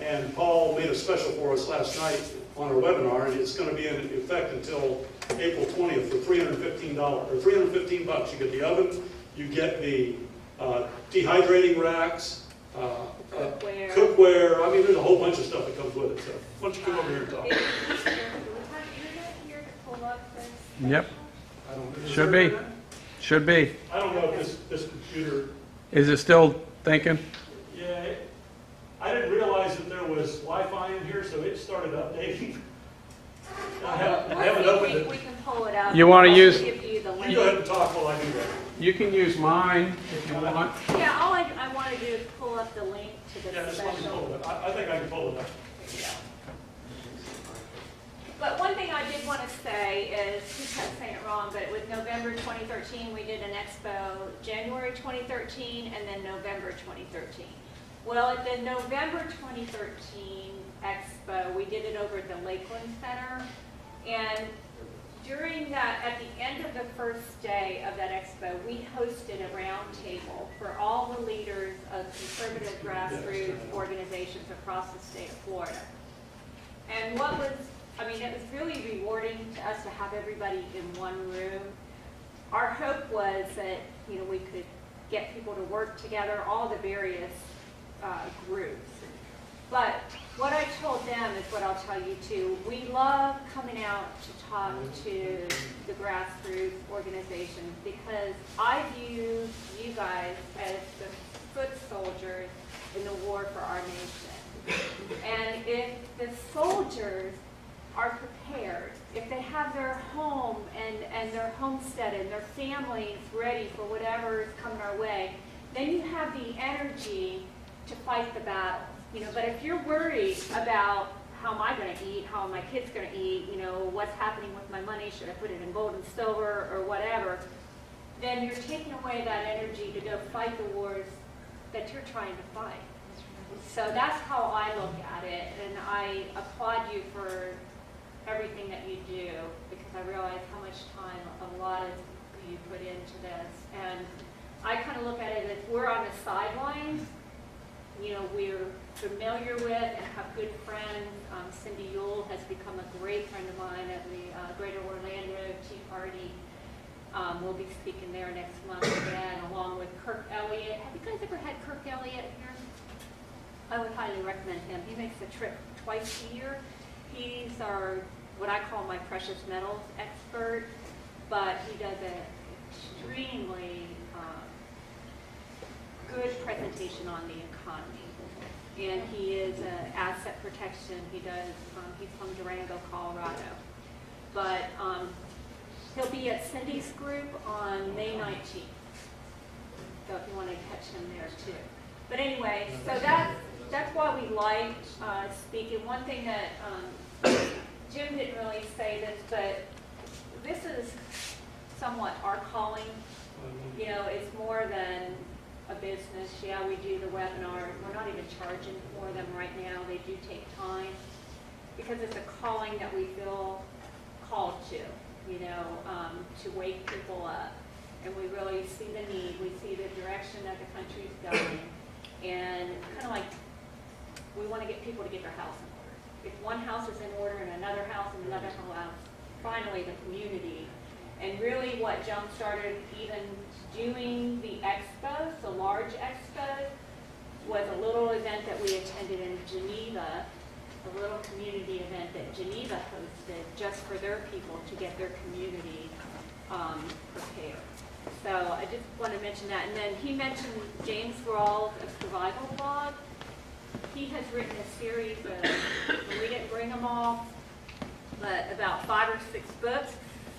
And Paul made a special for us last night on our webinar, and it's going to be in effect until April 20th for $315 or $315. You get the oven, you get the dehydrating racks, cookware. I mean, there's a whole bunch of stuff that comes with it. So why don't you come over here and talk? Do we have internet here to pull up this? Yep, I don't know. Is should there be, internet? should be. I don't know if this computer. Is it still thinking? Yeah, I didn't realize that there was Wi-Fi in here, so it started updating. I haven't opened it. We can pull it up. You wanna I'll use- give you the You link. go ahead and talk while I do that. You can use mine if you want. Yeah, all I want to do is pull up the link to the Yeah, just let me pull special. it up. I think I can pull it up. But one thing I did want to say is, he kept saying it wrong, but with November 2013, we did an expo January 2013 and then November 2013. Well, at the November 2013 expo, we did it over at the Lakeland Center. And during that, at the end of the first day of that expo, we hosted a round table for all the leaders of conservative grassroots organizations across the state of Florida. And it was really rewarding to us to have everybody in one room. Our hope was that, we could get people to work together, all the various groups. But what I told them is what I'll tell you too. We love coming out to talk to the grassroots organizations because I view you guys as the foot soldiers in the war for our nation. And if the soldiers are prepared, if they have their home and their homestead and their families ready for whatever is coming our way, then you have the energy to fight the battle. But if you're worried about how am I going to eat, how are my kids going to eat, what's happening with my money, should I put it in gold and silver or whatever, then you're taking away that energy to go fight the wars that you're trying to fight. So that's how I look at it, and I applaud you for everything that you do, because I realize how much time, a lot of you put into this. And I kind of look at it as we're on the sidelines, you know, we're familiar with and have good friends. Cindy Yule has become a great friend of mine at the Greater Orlando Tea Party. We'll be speaking there next month again, along with Kirk Elliott. Have you guys ever had Kirk Elliott here? I would highly recommend him. He makes the trip twice a year. He's our, what I call my precious metals expert, but he does an extremely good presentation on the economy. And he is an asset protection. He does, he's from Durango, Colorado. But he'll be at Cindy's group on May 19th. So if you want to catch him there too. But anyway, so that's why we like speaking. One thing that Jim didn't really say this, but this is somewhat our calling. You know, it's more than a business. Yeah, we do the webinar. We're not even charging for them right now. They do take time because it's a calling that we feel called to, you know, to wake people up. And we really see the need. We see the direction that the country's going. And kind of like we want to get people to get their house in order. If one house is in order and another house and another house, finally the community. And really what jump-started even doing the expos, the large expos, was a little event that we attended in Geneva, a little community event that Geneva hosted just for their people to get their community prepared. So I just want to mention that. And then he mentioned James Rawls' Survival Blog. He has written a series of, we didn't bring them all, but about 5 or 6 books.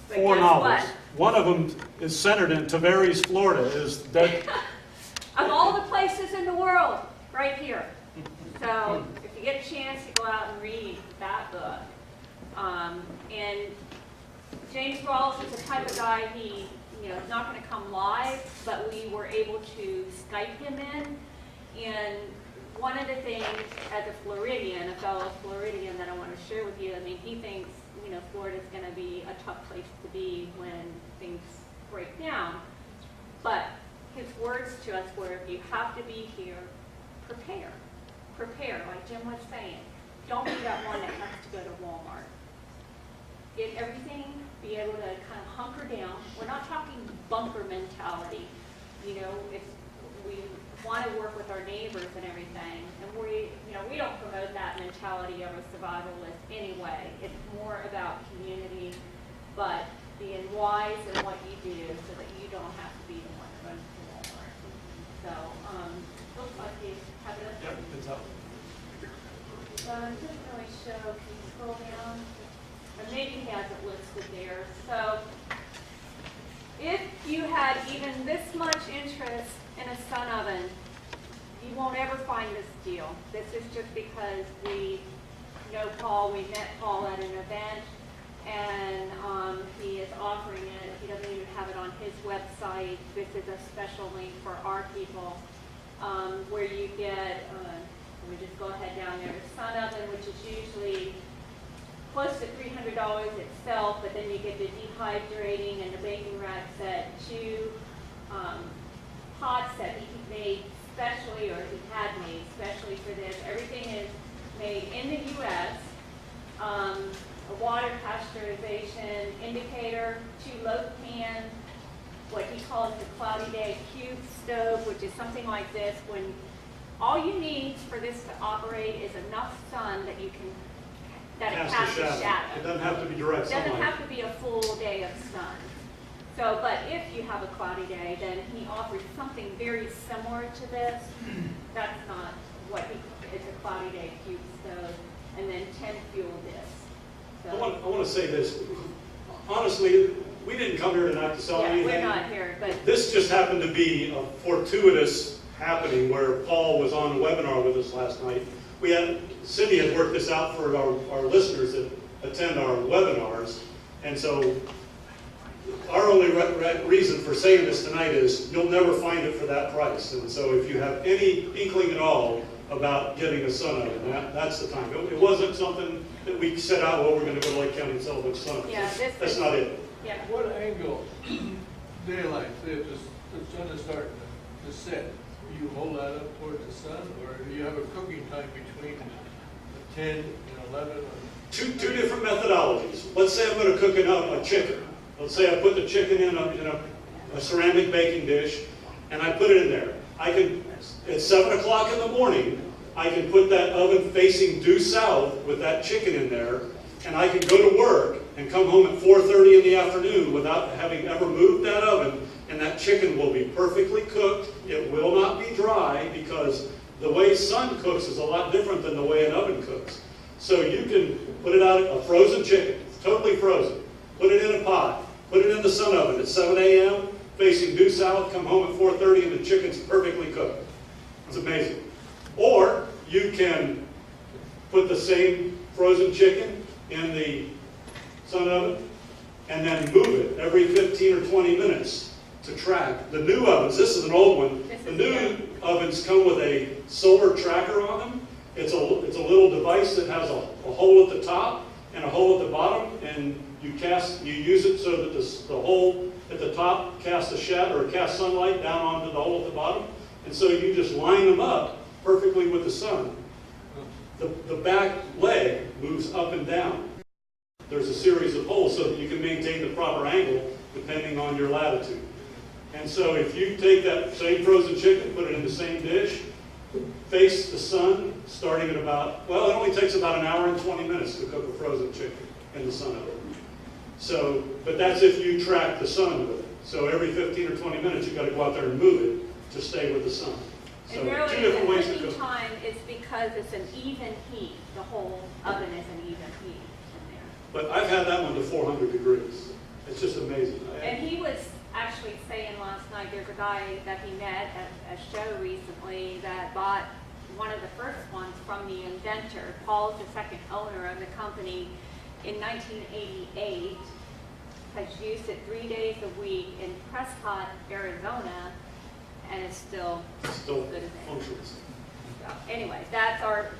But 4 guess novels. what? One of them is centered in Tavares, Florida. Is that Of all the places in the world, right here. So if you get a chance to go out and read that book. And James Rawls is the type of guy, he, you know, is not going to come live, but we were able to Skype him in. And one of the things, as a Floridian, a fellow Floridian that I want to share with you, I mean, he thinks, you know, Florida's going to be a tough place to be when things break down. But his words to us were, if you have to be here, prepare. Prepare, like Jim was saying. Don't be that one that has to go to Walmart. Get everything, be able to kind of hunker down. We're not talking bunker mentality. You know, if we want to work with our neighbors and everything, and we don't promote that mentality of a survivalist anyway. It's more about community, but being wise in what you do so that you don't have to be the one that runs to Walmart. So, looks like you have it up. Yep, it's up. It doesn't really show. Can you scroll down? Or maybe he has it listed there. So, if you had even this much interest in a sun oven, you won't ever find this deal. This is just because we know Paul. We met Paul at an event, and he is offering it. He doesn't even have it on his website. This is a special link for our people, where you get, let me just go ahead down there, the sun oven, which is usually close to $300 itself, but then you get the dehydrating and the baking rack set, 2 pots that he made specially, or he had made specially for this. Everything is made in the U.S. A water pasteurization indicator, 2 loaf pans, what he calls the cloudy day cube stove, which is something like this. When all you need for this to operate is enough sun that you can, that it casts a shadow. It doesn't have to be direct It sunlight. doesn't have to be a full day of sun. So, but if you have a cloudy day, then he offers something very similar to this. That's not what it's a cloudy day cube stove, and then 10 fuel discs. I want to say this. Honestly, we didn't come here tonight to sell Yeah, anything. we're not here, but This just happened to be a fortuitous happening where Paul was on a webinar with us last night. Cindy had worked this out for our listeners that attend our webinars, and so our only reason for saying this tonight is you'll never find it for that price. And so if you have any inkling at all about getting a sun oven. That's the time. It wasn't something that we set out, well, we're going to go to Lake County and sell a bunch of sun ovens. Yeah, That's not it. Yeah. What angle, daylight, say if the sun is starting to set, you hold that up toward the sun, or do you have a cooking time between 10 and 11? Or? Two different methodologies. Let's say I'm going to cook a chicken. Let's say I put the chicken in a ceramic baking dish, and I put it in there. I can, at 7 o'clock in the morning, I can put that oven facing due south with that chicken in there, and I can go to work and come home at 4:30 in the afternoon without having ever moved that oven, and that chicken will be perfectly cooked. It will not be dry, because the way sun cooks is a lot different than the way an oven cooks. So you can put it out, a frozen chicken, totally frozen, put it in a pot, put it in the sun oven at 7 a.m., facing due south, come home at 4:30, and the chicken's perfectly cooked. It's amazing. Or you can put the same frozen chicken in the sun oven and then move it every 15 or 20 minutes to track. The new ovens, this is an old one, the new ovens come with a solar tracker on them. It's a little device that has a hole at the top and a hole at the bottom, and you use it so that the hole at the top casts a shadow or casts sunlight down onto the hole at the bottom, and so you just line them up perfectly with the sun. The back leg moves up and down. There's a series of holes so that you can maintain the proper angle depending on your latitude. And so if you take that same frozen chicken, put it in the same dish, face the sun, starting at about, well, it only takes about 1 hour and 20 minutes to cook a frozen chicken in the sun oven. So, but that's if you track the sun with it. So every 15 or 20 minutes, you've got to go out there and move it to stay with the sun. So And really, two different ways to the cooking cook. time is because it's an even heat. The whole oven is an even heat in there. But I've had that one to 400 degrees. It's just amazing. And he was actually saying last night, there's a guy that he met at a show recently that bought one of the first ones from the inventor. Paul's the second owner of the company in 1988. Has used it 3 days a week in Prescott, Arizona, and it's still Still good as new. functions. So anyway, that's our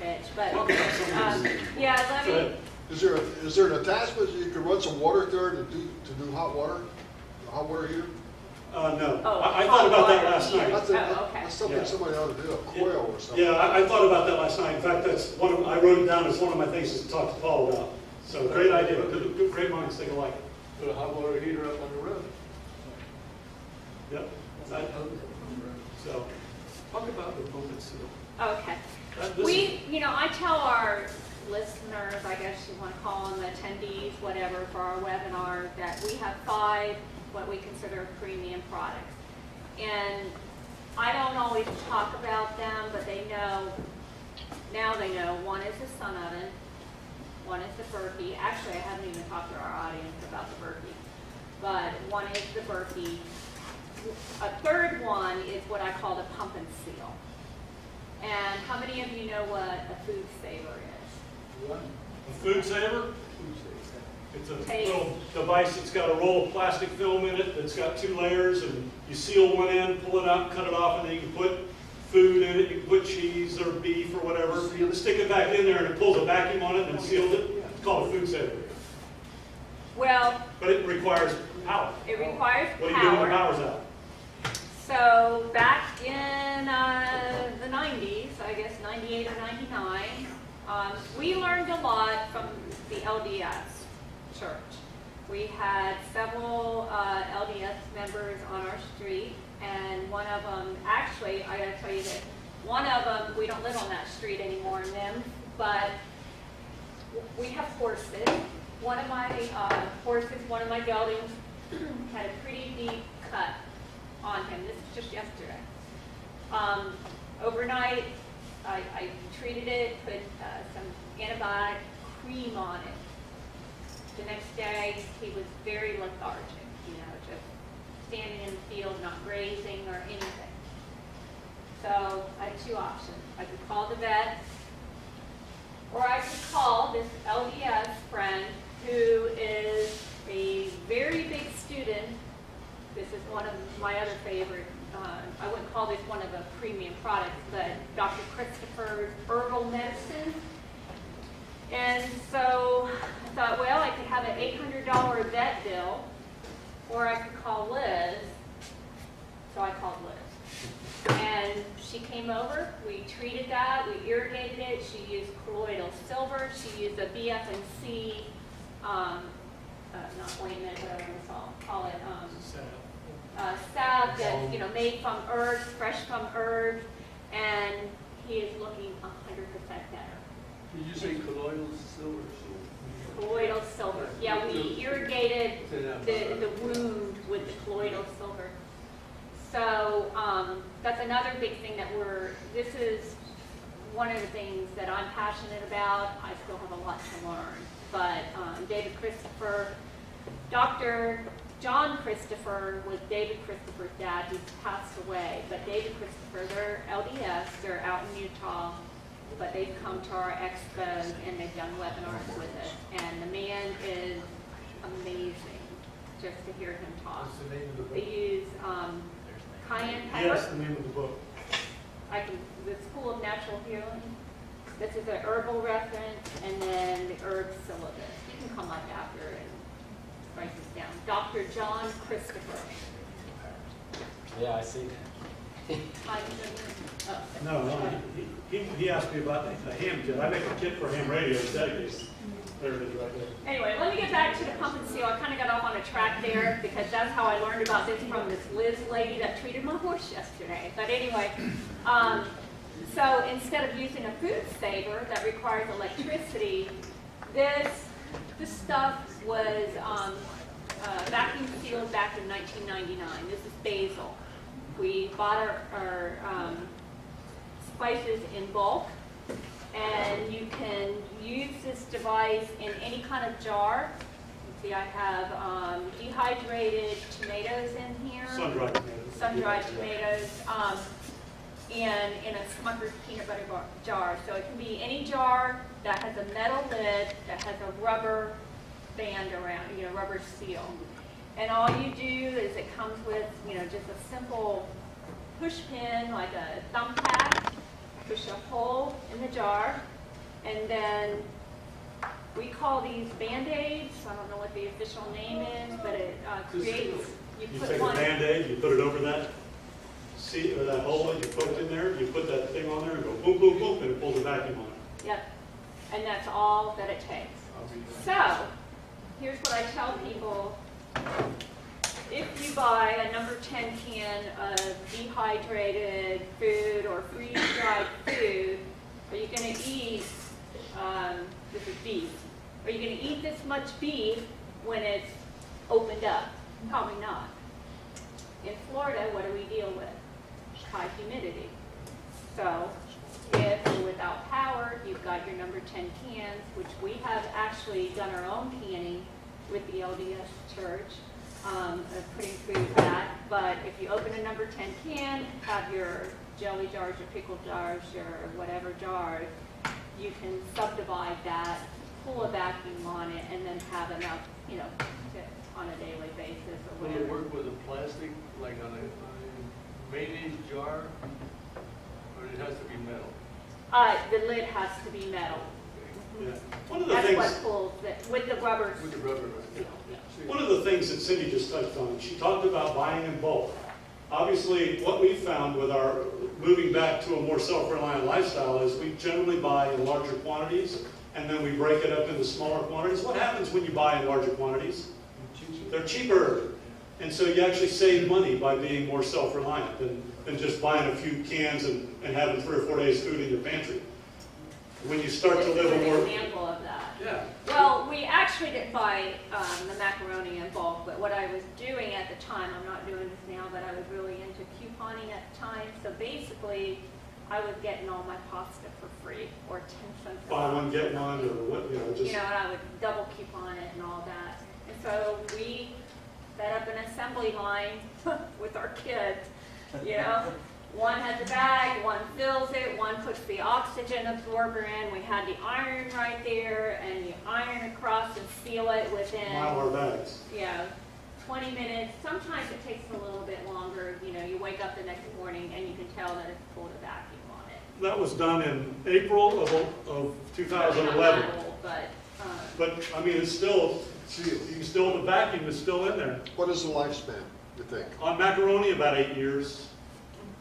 pitch. But Talk about some of these. yeah, let Go me. ahead. Is there an attachment you can run some water through there to do hot water? A hot water heater? No. Oh, I thought about that hot last water night. I think Oh, okay. that's something Yeah. somebody ought to do, a coil or something. Yeah, I thought about that last night. In fact, that's I wrote it down as one of my things to talk to Paul about. So great idea. Great minds think alike. Put a hot water heater up on the roof. Yep. So, Talk about the bullet seal. Okay. I tell our listeners, I guess you want to call them attendees, whatever, for our webinar, that we have 5 what we consider premium products. And I don't always talk about them, but now they know. One is the sun oven, one is the Berkey. Actually, I haven't even talked to our audience about the Berkey, but one is the Berkey. A third one is what I call the pump and seal. And how many of you know what a food saver is? a food saver. It's a little device that's got a roll of plastic film in it that's got 2 layers, and you seal one end, pull it out, cut it off, and then you can put food in it. You can put cheese or beef or whatever. Stick it back in there, and it pulls a vacuum on it and seals it. It's called a food saver. Well, But it requires power. it requires What do you do when the power. power's out? So back in the 90s, I guess 98 or 99, we learned a lot from the LDS church. We had several LDS members on our street, and one of them, actually, I gotta tell you that one of them, we don't live on that street anymore in them, but we have horses. One of my horses, one of my geldings, had a pretty deep cut on him. This is just yesterday. Overnight, I treated it, put some antibiotic cream on it. The next day, he was very lethargic, just standing in the field, not grazing or anything. So I had 2 options. I could call the vet, or I could call this LDS friend who is a very big student. This is one of my other favorite, I wouldn't call this one of the premium products, but Dr. Kristen Christopher's herbal medicine. And so I thought, well, I could have an $800 vet bill, or I could call Liz. So I called Liz. And she came over, we treated that, we irrigated it, she used colloidal silver, she used a BF&C, not ointment, whatever you call it, salve that's, made from herbs, fresh from herbs, and he is looking 100% better. Did you say colloidal silver? Colloidal silver. Yeah, we irrigated the wound with the colloidal silver. So that's another big thing that this is one of the things that I'm passionate about. I still have a lot to learn. But David Christopher, Dr. John Christopher was David Christopher's dad. He's passed away. But David Christopher, they're LDS, they're out in Utah. But they've come to our expos and they've done webinars with us. And the man is amazing just to hear him talk. What's the name of the book? They use cayenne pepper. Yes, the name of the book. The School of Natural Healing. This is an herbal reference, and then the herb syllabus. You can come up after and write this down. Dr. John Christopher. Yeah, I see. No, he asked me about the ham kit. I make a kit for ham radios dedicated. There it is right there. Anyway, let me get back to the pump and seal. I kind of got off on a track there because that's how I learned about this from this Liz lady that treated my horse yesterday. But anyway, so instead of using a food saver that requires electricity, this stuff was vacuum sealed back in 1999. This is basil. We bought our spices in bulk. And you can use this device in any kind of jar. You see, I have dehydrated tomatoes in here. Sun-dried tomatoes. Sun-dried tomatoes. And in a Smucker's peanut butter jar. So it can be any jar that has a metal lid that has a rubber band around, rubber seal. And all you do is it comes with, just a simple push pin, like a thumb pack. Push a hole in the jar, and then we call these Band-Aids. I don't know what the official name is, but it creates, You take a Band-Aid, you put it over that seat or that hole, and you put it in there, you put that thing on there and go boom, boom, boom, and it pulls a vacuum on it. Yep, and that's all that it takes. So, here's what I tell people. If you buy a number 10 can of dehydrated food or freeze-dried food, are you going to eat, this is beef, are you going to eat this much beef when it's opened up? Probably not. In Florida, what do we deal with? High humidity. So, if you're without power, you've got your number 10 cans, which we have actually done our own canning with the LDS Church. Putting food back, but if you open a number 10 can, have your jelly jars, your pickle jars, your whatever jars, you can subdivide that, pull a vacuum on it, and then have enough, on a daily basis or Will whatever. it work with a plastic, like on a mayonnaise jar, or it has to be metal? The lid has to be metal. Yeah. One of the That's things. what pulls it, with the rubber. With the rubber, right? seal, yeah. One of the things that Cindy just touched on, she talked about buying in bulk. Obviously, what we found with our moving back to a more self-reliant lifestyle is we generally buy in larger quantities, and then we break it up into smaller quantities. What happens when you buy in larger quantities? They're cheaper. And so you actually save money by being more self-reliant than just buying a few cans and having 3 or 4 days food in your pantry. When you start to live a This is more... an example of that. Yeah. Well, we actually didn't buy the macaroni in bulk, but what I was doing at the time, I'm not doing this now, but I was really into couponing at the time. So basically, I was getting all my pasta for free, or 10 cents a Buy box. one, get one, or what, just... And I would double coupon it and all that. And so we set up an assembly line with our kids, One has a bag, one fills it, one puts the oxygen absorber in. We had the iron right there, and you iron across and seal it within, Mylar bags. 20 minutes. Sometimes it takes a little bit longer. You wake up the next morning and you can tell that it's pulled a vacuum on it. That was done in April of 2011. But, But, I mean, it's still, you can still, the vacuum is still in there. What is the lifespan, you think? On macaroni, about 8 years.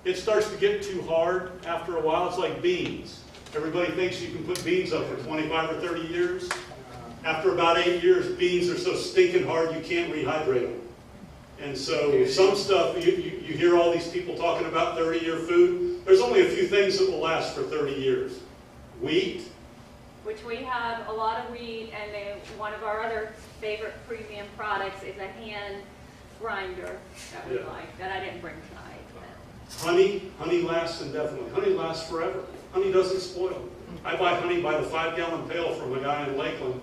It starts to get too hard after a while. It's like beans. Everybody thinks you can put beans up for 25 or 30 years. After about 8 years, beans are so stinking hard you can't rehydrate them. And so some stuff, you hear all these people talking about 30-year food. There's only a few things that will last for 30 years. Wheat. which we have a lot of wheat, and then one of our other favorite premium products is a hand grinder that we Yeah. like, that I didn't bring tonight. Honey lasts indefinitely. Honey lasts forever. Honey doesn't spoil. I buy honey by the 5-gallon pail from a guy in Lakeland,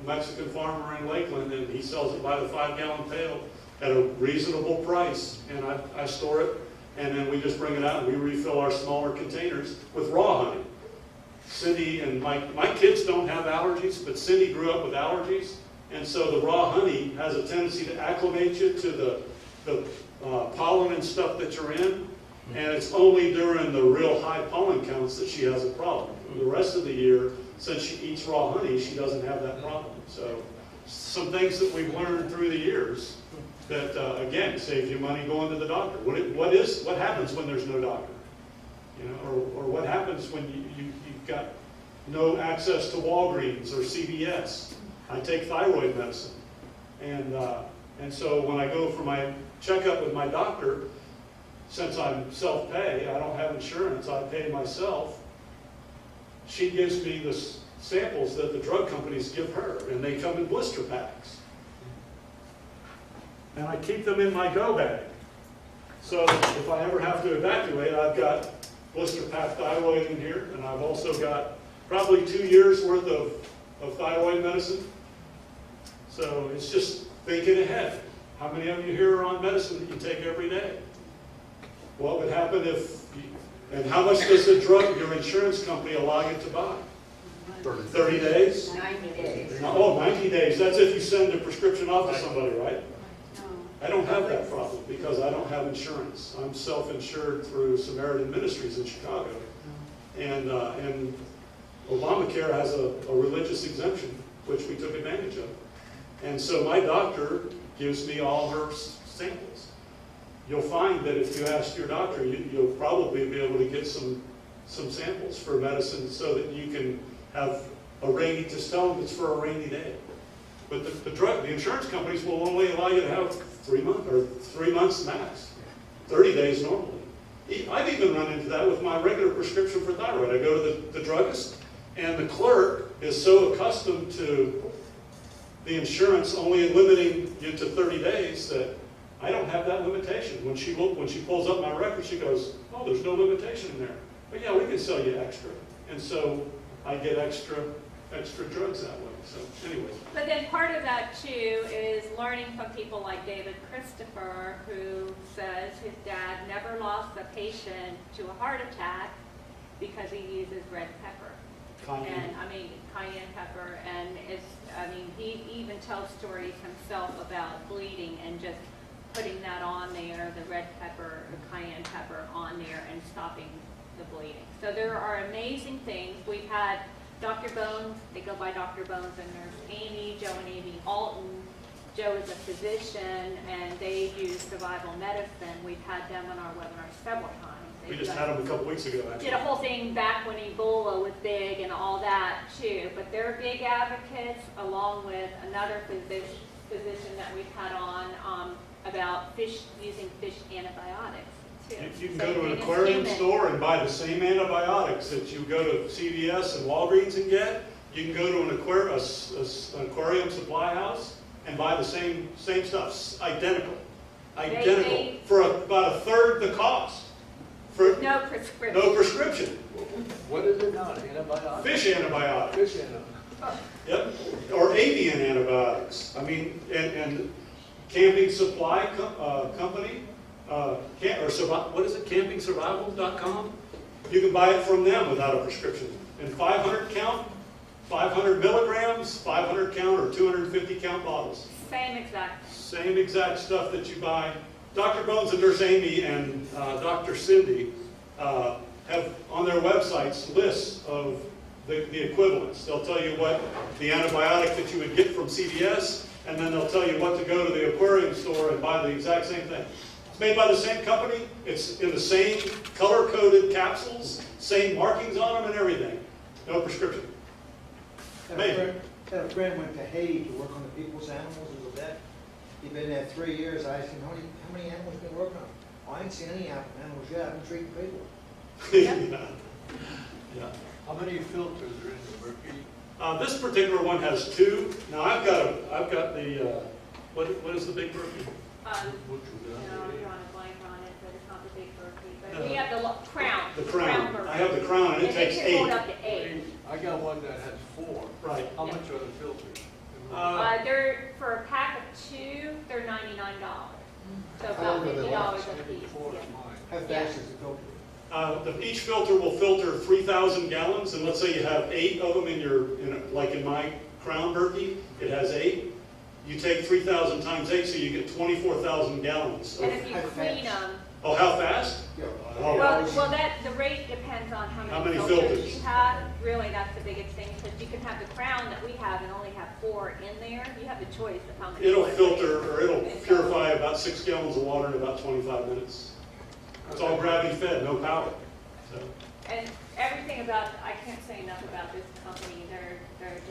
Mexican farmer in Lakeland, and he sells it by the 5-gallon pail at a reasonable price. And I store it, and then we just bring it out and we refill our smaller containers with raw honey. Cindy and my kids don't have allergies, but Cindy grew up with allergies, and so the raw honey has a tendency to acclimate you to the pollen and stuff that you're in, and it's only during the real high pollen counts that she has a problem. The rest of the year, since she eats raw honey, she doesn't have that problem. So some things that we've learned through the years that, again, save you money going to the doctor. What happens when there's no doctor? You know, or what happens when you've got no access to Walgreens or CVS? I take thyroid medicine, and so when I go for my checkup with my doctor, since I'm self-pay, I don't have insurance, I pay myself. She gives me the samples that the drug companies give her, and they come in blister packs. And I keep them in my go bag. So if I ever have to evacuate, I've got blister pack thyroid in here, and I've also got probably 2 years worth of thyroid medicine. So it's just thinking ahead. How many of you here are on medicine that you take every day? What would happen and how much does the drug, your insurance company, allow you to buy? 30 days? 90 days. Oh, 90 days. That's if you send a prescription off to somebody, right? I don't have that problem because I don't have insurance. I'm self-insured through Samaritan Ministries in Chicago. And Obamacare has a religious exemption, which we took advantage of. And so my doctor gives me all her samples. You'll find that if you ask your doctor, you'll probably be able to get some samples for medicine so that you can have just tell them it's for a rainy day. But the insurance companies will only allow you to have 3 months or 3 months max, 30 days normally. I've even run into that with my regular prescription for thyroid. I go to the druggist, and the clerk is so accustomed to the insurance only limiting you to 30 days that I don't have that limitation. When she pulls up my record, she goes, "Oh, there's no limitation in there. But yeah, we can sell you extra." And so I get extra drugs that way. So anyway. But then part of that too is learning from people like David Christopher, who says his dad never lost a patient to a heart attack because he uses red pepper. And cayenne pepper, and he even tells stories himself about bleeding and just putting that on there, the red pepper, the cayenne pepper on there and stopping the bleeding. So there are amazing things. We've had Dr. Bones, they go by Dr. Bones and Nurse Amy, Joe and Amy Alton. Joe is a physician, and they use survival medicine. We've had them on our webinar several times. We just had them a couple weeks ago, actually. Did a whole thing back when Ebola was big and all that too. But they're big advocates, along with another physician that we've had on about using fish antibiotics too. You can go to an aquarium store and buy the same antibiotics that you go to CVS and Walgreens and get. You can go to an aquarium supply house and buy the same stuff, identical, for about a third the cost. For no prescription. No prescription. What is it now, antibiotics? Fish antibiotics. Fish antibiotics. Yep. Or avian antibiotics. And Camping Supply Company, what is it, campingsurvival.com? You can buy it from them without a prescription. And 500 count, 500 milligrams, 500 count, or 250 count bottles. Same exact stuff that you buy. Dr. Bones and Nurse Amy and Dr. Cindy have have on their websites lists of the equivalents. They'll tell you what the antibiotic that you would get from CVS, and then they'll tell you what to go to the aquarium store and buy the exact same thing. It's made by the same company. It's in the same color-coded capsules, same markings on them and everything. No prescription. Amazing. A friend went to Haiti to work on the people's animals. He was that. He'd been there 3 years. I asked him, how many animals been working on? Oh, I ain't seen any animals yet. I've been treating people. Yeah. How many filters are in the mercury? This particular one has 2. Now I've got the what is the big mercury? Which was No, under you're on a blank on it, but it's not the big mercury. But we have the crown. The crown. mercury. I have the crown, and it takes can hold 8. up to 8. I got one that has 4. Right. How much are the filters? They're, for a pack of 2, they're $99. So about $50 a piece. Four Yeah. is mine. How fast is the filter? Each filter will filter 3,000 gallons, and let's say you have 8 of them like in my crown turkey, it has 8. You take 3,000 times 8, so you get 24,000 gallons. And if you How clean fast? them, Oh, how fast? Yeah. Oh. well, the rate depends on How how many many filters filters? you have. Really, that's the biggest thing, because you can have the crown that we have and only have 4 in there. You have the choice of how many. It'll filters. filter, or it'll purify about 6 gallons of water in about 25 minutes. It's all gravity fed, no power. So, And everything about, I can't say enough about this company. They're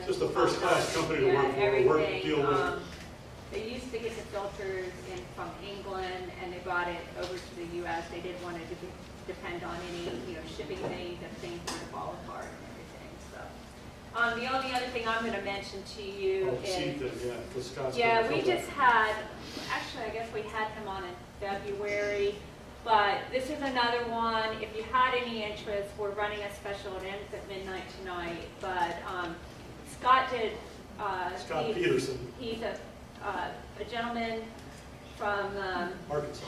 just a first-class company to work for, everything. deal with. They used to get the filters from England, and they brought it over to the U.S. They didn't want to depend on any, shipping things and things were to fall apart and everything. So, the only other thing I'm going to mention to you Oh, is, see, yeah, the Scott's yeah, gonna we filter. just had, actually, I guess we had him on in February, but this is another one. If you had any interest, we're running a special. It ends at midnight tonight, but Scott did. Scott Peterson, He's a gentleman from Arkansas.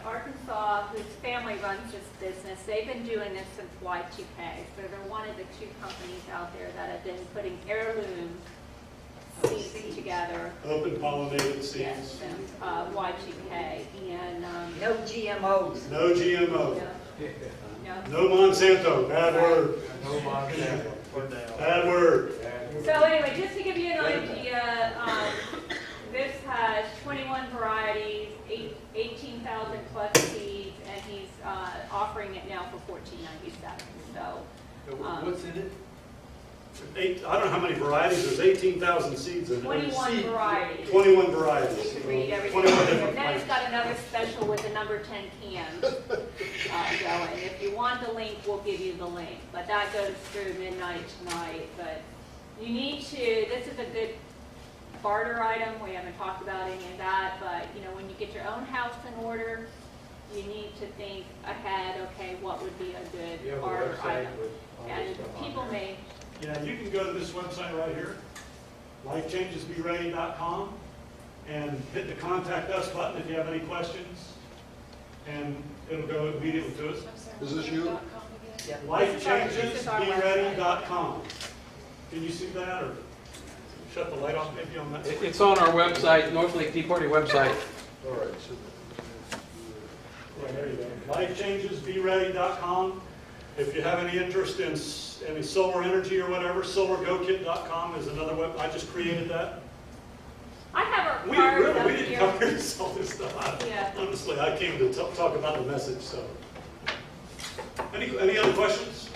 Arkansas, whose family runs this business. They've been doing this since Y2K. So they're one of the 2 companies out there that have been putting heirloom seeds together. Open pollinated seeds. Yes, since Y2K. And No GMOs. No GMO. yeah. No Monsanto. Bad word. No Montana. Bad word. So anyway, just to give you an idea, this has 21 varieties, 18,000 plus seeds, and he's offering it now for $14.97. So What's in it? I don't know how many varieties. There's 18,000 seeds in it. 21 varieties. 21 You varieties. can read everything. 21 different Then it's plants. got another special with the number 10 cans going. If you want the link, we'll give you the link. But that goes through midnight tonight. But you need to, this is a good barter item. We haven't talked about any of that. But, when you get your own house in order, you need to think ahead, okay, what would be a good barter item? And people may, Yeah, you can go to this website right here, lifechangesbeready.com, and hit the contact us button if you have any questions, and it'll go immediately to us. Is this you? Lifechangesbeready.com. Can you see that, or shut the light off maybe on that? It's on our website, North Lake Tea Party website. All right, so Yeah, there you go. Lifechangesbeready.com. If you have any interest in any solar energy or whatever, solargokit.com is another web. I just created that. I have our We cards up didn't here. come here to sell this stuff. Yeah. Honestly, I came to talk about the message, so. Any other questions?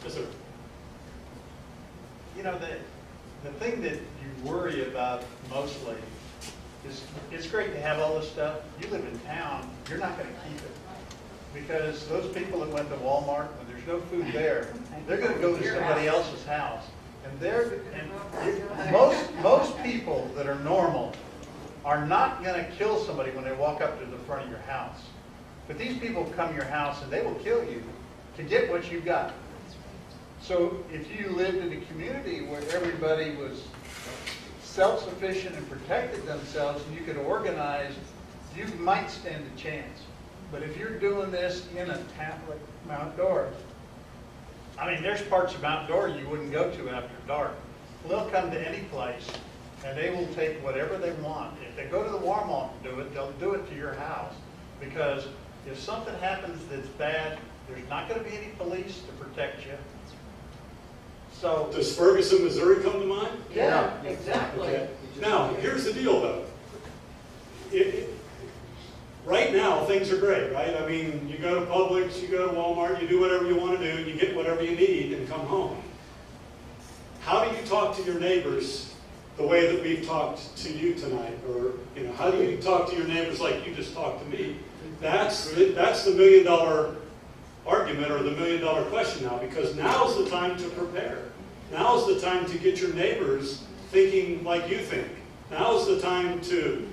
Yes, sir. The thing that you worry about mostly is, it's great to have all this stuff. You live in town, you're not going to keep it. Because those people that went to Walmart, when there's no food there, they're going to go to somebody else's house. And most people that are normal are not going to kill somebody when they walk up to the front of your house. But these people come to your house and they will kill you to get what you got. So if you lived in a community where everybody was self-sufficient and protected themselves and you could organize, you might stand a chance. But if you're doing this in a town like Mount Dora, I mean, there's parts of Mount Dora you wouldn't go to after dark. They'll come to any place and they will take whatever they want. If they go to the Walmart and do it, they'll do it to your house. Because if something happens that's bad, There's not gonna be any police to protect you. So, Does Ferguson, Missouri come to mind? yeah, exactly. Okay. Now, here's the deal though. Right now, things are great, right? I mean, you go to Publix, you go to Walmart, you do whatever you want to do, and you get whatever you need and come home. How do you talk to your neighbors the way that we've talked to you tonight? Or, how do you talk to your neighbors like you just talked to me? That's the $1 million argument or the $1 million question now, because now's the time to prepare. Now's the time to get your neighbors thinking like you think. Now's the time to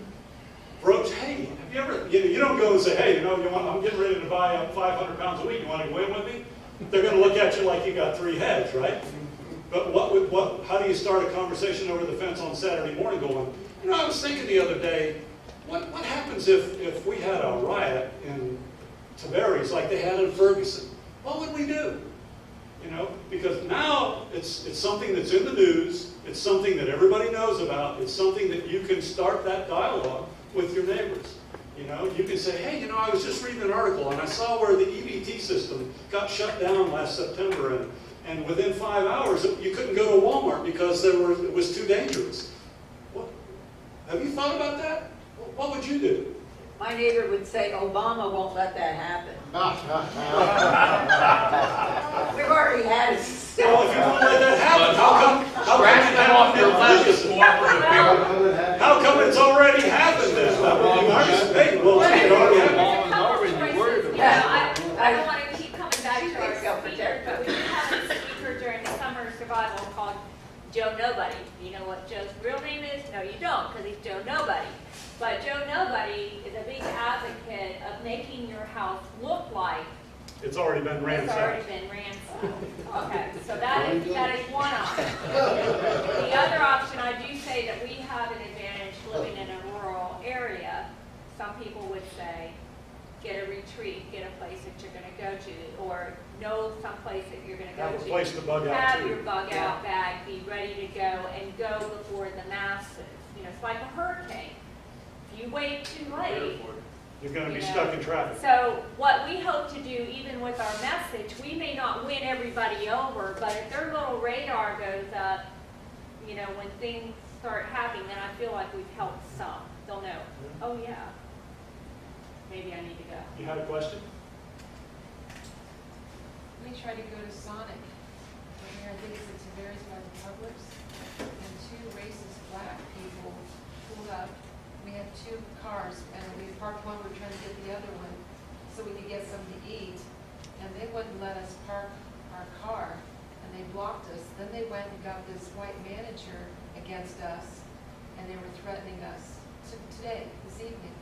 broach, hey, have you ever, you don't go and say, hey, I'm getting ready to buy up 500 pounds a week, you want to go in with me? They're going to look at you like you got 3 heads, right? But how do you start a conversation over the fence on Saturday morning going, I was thinking the other day, what happens if we had a riot in Tavares like they had in Ferguson? What would we do? Because now it's something that's in the news, it's something that everybody knows about, it's something that you can start that dialogue with your neighbors. You can say, hey, I was just reading an article and I saw where the EBT system got shut down last September, and within 5 hours you couldn't go to Walmart because it was too dangerous. Have you thought about that? What would you do? My neighbor would say, Obama won't let that happen. We've already had it. Well, if you won't let that happen, how come it's already happened then? Hey, well, it already happened. I don't want to keep coming back to our speaker, but we did have a speaker during the summer survival called Joe Nobody. You know what Joe's real name is? No, you don't, because he's Joe Nobody. But Joe Nobody is a big advocate of making your house look like it's already been ransacked. Okay, so that is one option. The other option, I do say that we have an advantage living in a rural area. Some people would say, get a retreat, get a place that you're going to go to, or know some place that you're going to go Have to. a place to bug out Have too. your bug out bag, be ready to go, and go before the masses. It's like a hurricane. If you wait too late, you're going to be stuck in traffic. so what we hope to do, even with our message, we may not win everybody over, but if their little radar goes up, when things start happening, then I feel like we've helped some. They'll know, oh yeah, maybe I need to go. You had a question? We tried to go to Sonic, and I think it's at Tavares by the Publix, and 2 racist black people pulled up. We had 2 cars, and we parked one, we were trying to get the other one, so we could get something to eat, and they wouldn't let us park our car, and they blocked us. Then they went and got this white manager against us, and they were threatening us today, this evening.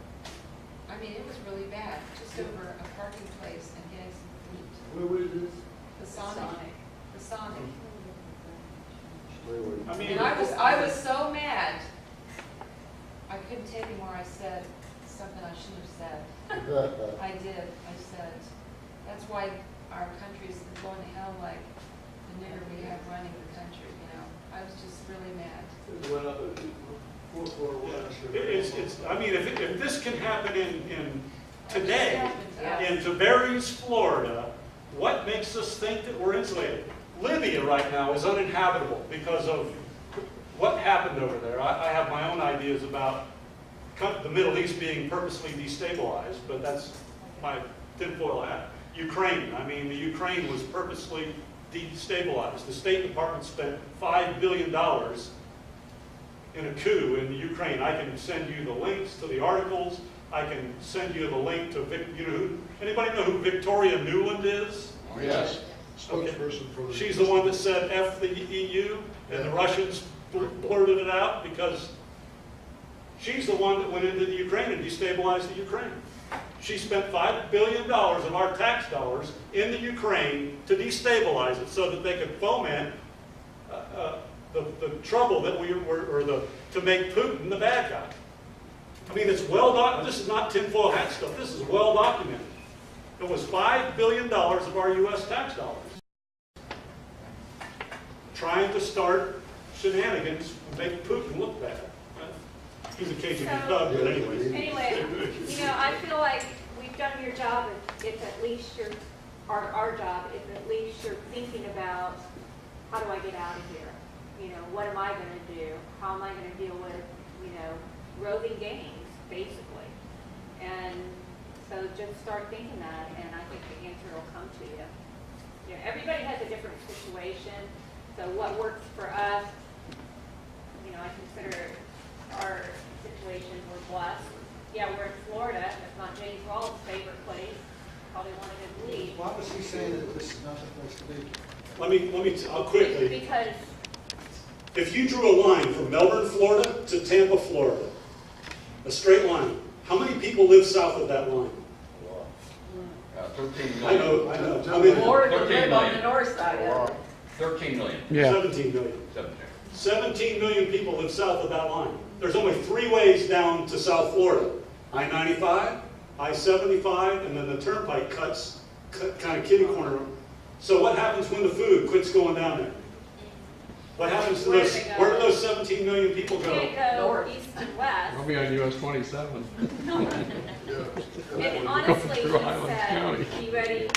I mean, it was really bad, just over a parking place and getting some food. Where was this? The Sonic. The Sonic. I mean, And I was so mad. I couldn't take anymore. I said something I shouldn't have said. I did. I said, that's why our country's going to hell like the nigger we have running the country, I was just really mad. if this can happen in today, Yeah. in Tavares, Florida, what makes us think that we're insulated? Libya right now is uninhabitable because of what happened over there. I have my own ideas about the Middle East being purposely destabilized, but that's my tinfoil hat. Ukraine, the Ukraine was purposely destabilized. The State Department spent $5 billion in a coup in the Ukraine. I can send you the links to the articles. I can send you the link to, anybody know who Victoria Nuland is? Oh, yes. Spokesperson for the. She's the one that said F the EU, and the Russians blurted it out because she's the one that went into the Ukraine and destabilized the Ukraine. She spent $5 billion of our tax dollars in the Ukraine to destabilize it so that they could foment the trouble that we were, to make Putin the bad guy. It's well documented. This is not tinfoil hat stuff. This is well documented. It was $5 billion of our U.S. tax dollars trying to start shenanigans and make Putin look bad. He's a KGB thug, but anyways. Anyway, I feel like we've done your job, and it's at least you're our job is at least you're thinking about, how do I get out of here? You know, what am I gonna do? How am I gonna deal with, you know, roving gangs, basically? And so just start thinking that, and I think the answer will come to you. You know, everybody has a different situation, so what works for us, you know, I consider our situation, we're blessed. Yeah, we're in Florida, that's not James Rawls' favorite place, probably wanted to leave. Why was he saying that this is not the place to be? I'll quickly, Because, if you drew a line from Melbourne, Florida to Tampa, Florida, a straight line, how many people live south of that line? 13 I million. know. I mean, Or to 13 live on the million. north side of it. 13 million. 17 million. 17. 17 million people live south of that line. There's only 3 ways down to South Florida. I-95, I-75, and then the turnpike cuts kind of kitty corner. So what happens when the food quits going down there? What happens to Where do those, they go? where do those 17 million people you go? can't go North. east and west. I'll be on US 27. And honestly, he through Highlands said, County. be ready,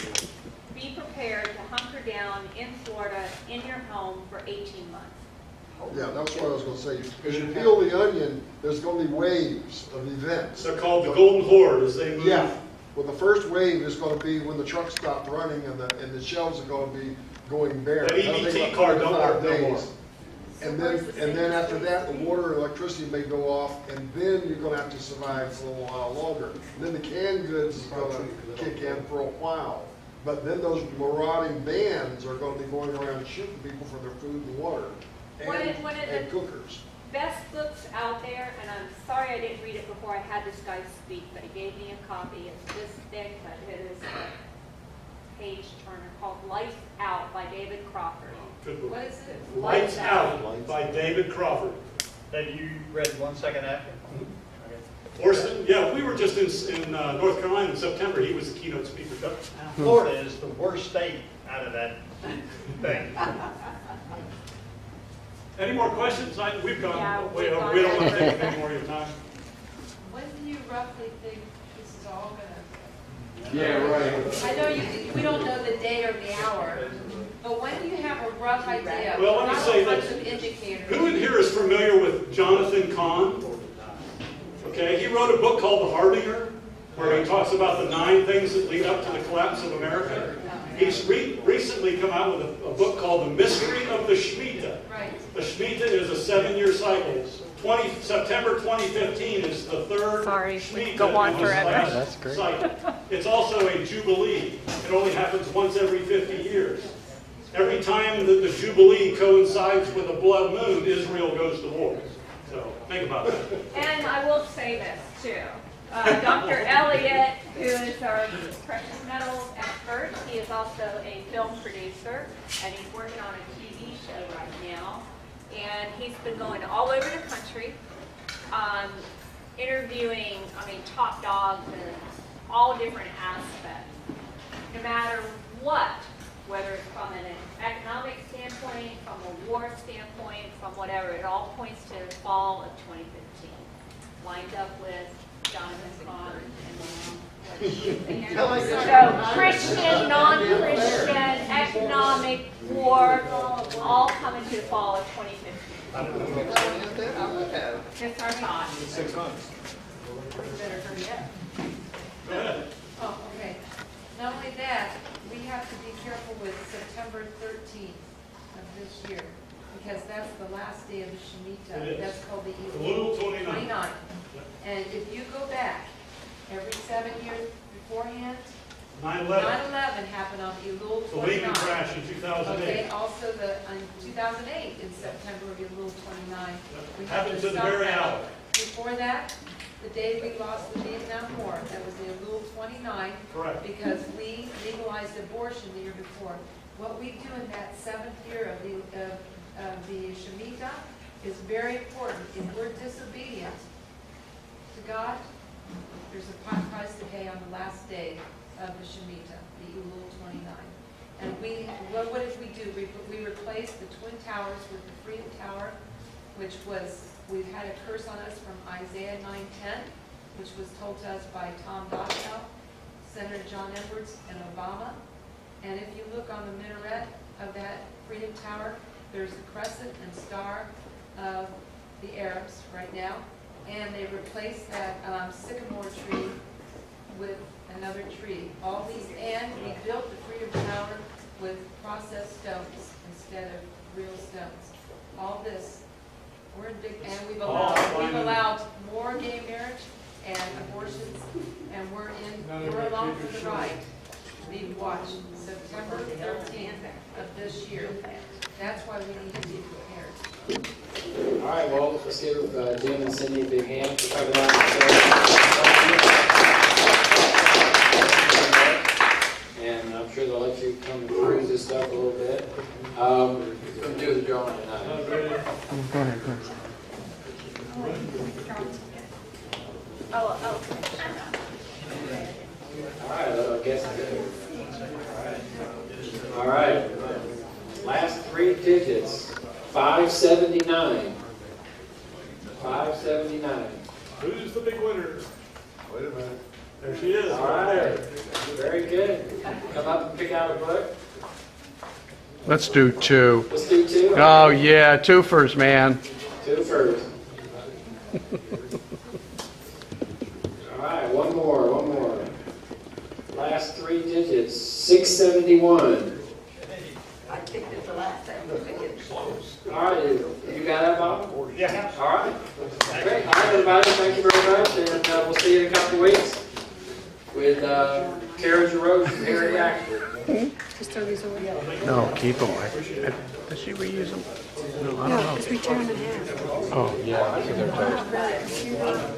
be prepared to hunker down in Florida, in your home for 18 months. Yeah, that's what I was gonna say. As you peel the onion, there's gonna be waves of events. They're called the Golden Horde as they move. Yeah, well, the first wave is gonna be when the trucks stop running and the shelves are gonna be going bare. That That'll take EBT about card don't 45 work no more. days. And then after that, the water and electricity may go off, and then you're gonna have to survive for a little while longer. And then the canned goods is gonna kick in for a while. But then those marauding bands are gonna be going around shooting people for their food and water. One of And the cookers. best books out there, and I'm sorry I didn't read it before I had this guy speak, but he gave me a copy. It's this thick, but it is a page turner called Lights Out by David Crawford. Good book. What is it? Lights Out by David Crawford. Have you read 1 Second After? Orson, yeah, we were just in North Carolina in September. He was the keynote speaker. Florida is the worst state out of that thing. Any more questions? We've Yeah, gone way we've over. gone We don't want to over. take any more of your time. When do you roughly think this is all gonna? Yeah, right. I know we don't know the day or the hour, but when do you have a rough idea? Well, let me Not say a bunch this. of indicators. Who in here is familiar with Jonathan Cahn? Okay, he wrote a book called The Harbinger, where he talks about the 9 things that lead up to the collapse of America. He's recently come out with a book called The Mystery of the Shemitah. Right. The Shemitah is a 7-year cycle. September 2015 is the 3rd Sorry, we Shemitah could go on in this forever. last That's great. cycle. It's also a Jubilee. It only happens once every 50 years. Every time that the Jubilee coincides with a blood moon, Israel goes to war. So think about that. And I will say this too. Dr. Elliott, who is our precious metals expert, he is also a film producer, and he's working on a TV show right now. And he's been going all over the country, interviewing, top dogs in all different aspects. No matter what, whether it's from an economic standpoint, from a war standpoint, from whatever, it all points to the fall of 2015. Lined up with Jonathan Cahn and so Christian, non-Christian, economic, war, all coming to the fall of 2015. Just our thought. 6 months. Better hurry up. Go ahead. Oh, okay. Not only that, we have to be careful with September 13th of this year, because that's the last day of the Shemitah. It is. That's called the Elul Elul 29. And if you go back, every 7 years beforehand, 9/11, 9/11 happened on Elul the Lehman 29. crash in 2008. Okay, also in 2008, in September of Elul 29. we had Happened the to the very Sun hour. Before that, the day we lost the Vietnam War, that was the Elul 29. Correct. Because we legalized abortion the year before. What we do in that 7th year of the Shemitah is very important. If we're disobedient to God, there's a price to pay on the last day of the Shemitah, the Elul 29. And what did we do? We replaced the Twin Towers with the Freedom Tower, which was, we've had a curse on us from Isaiah 9:10, which was told to us by Tom Dachau, Senator John Edwards, and Obama. And if you look on the minaret of that Freedom Tower, there's the crescent and star of the Arabs right now. And they replaced that sycamore tree with another tree. All these, and we built the Freedom Tower with processed stones instead of real stones. All this, we're in big, and we've allowed more gay marriage and abortions, and we're along for the ride. Be watched September 13th of this year. That's why we need to be prepared. All right, well, let's give Jim and Cindy a big hand for coming out. And I'm sure they'll let you come and cruise this stuff a little bit. Going to do the drawing tonight. Oh, All right, I guess. All right. Last three digits. 579. 579. Who's the big winner? Wait a minute. There she is. All right. Very good. Come up and pick out a book. Let's do 2. Let's do 2. Oh, yeah, 2 first, man. 2 first. All right, one more. Last three digits. 671. I picked it the last time. All right, you got that, Bob? Yeah. All right. Great. All right, everybody, thank you very much, and we'll see you in a couple of weeks with Kara Giroux from Harry Actor. Just throw these away. No, keep them. Does she reuse them? No, I No, don't know. because we tear them in half. Oh, yeah, because they're toast.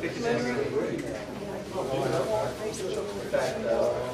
Computer,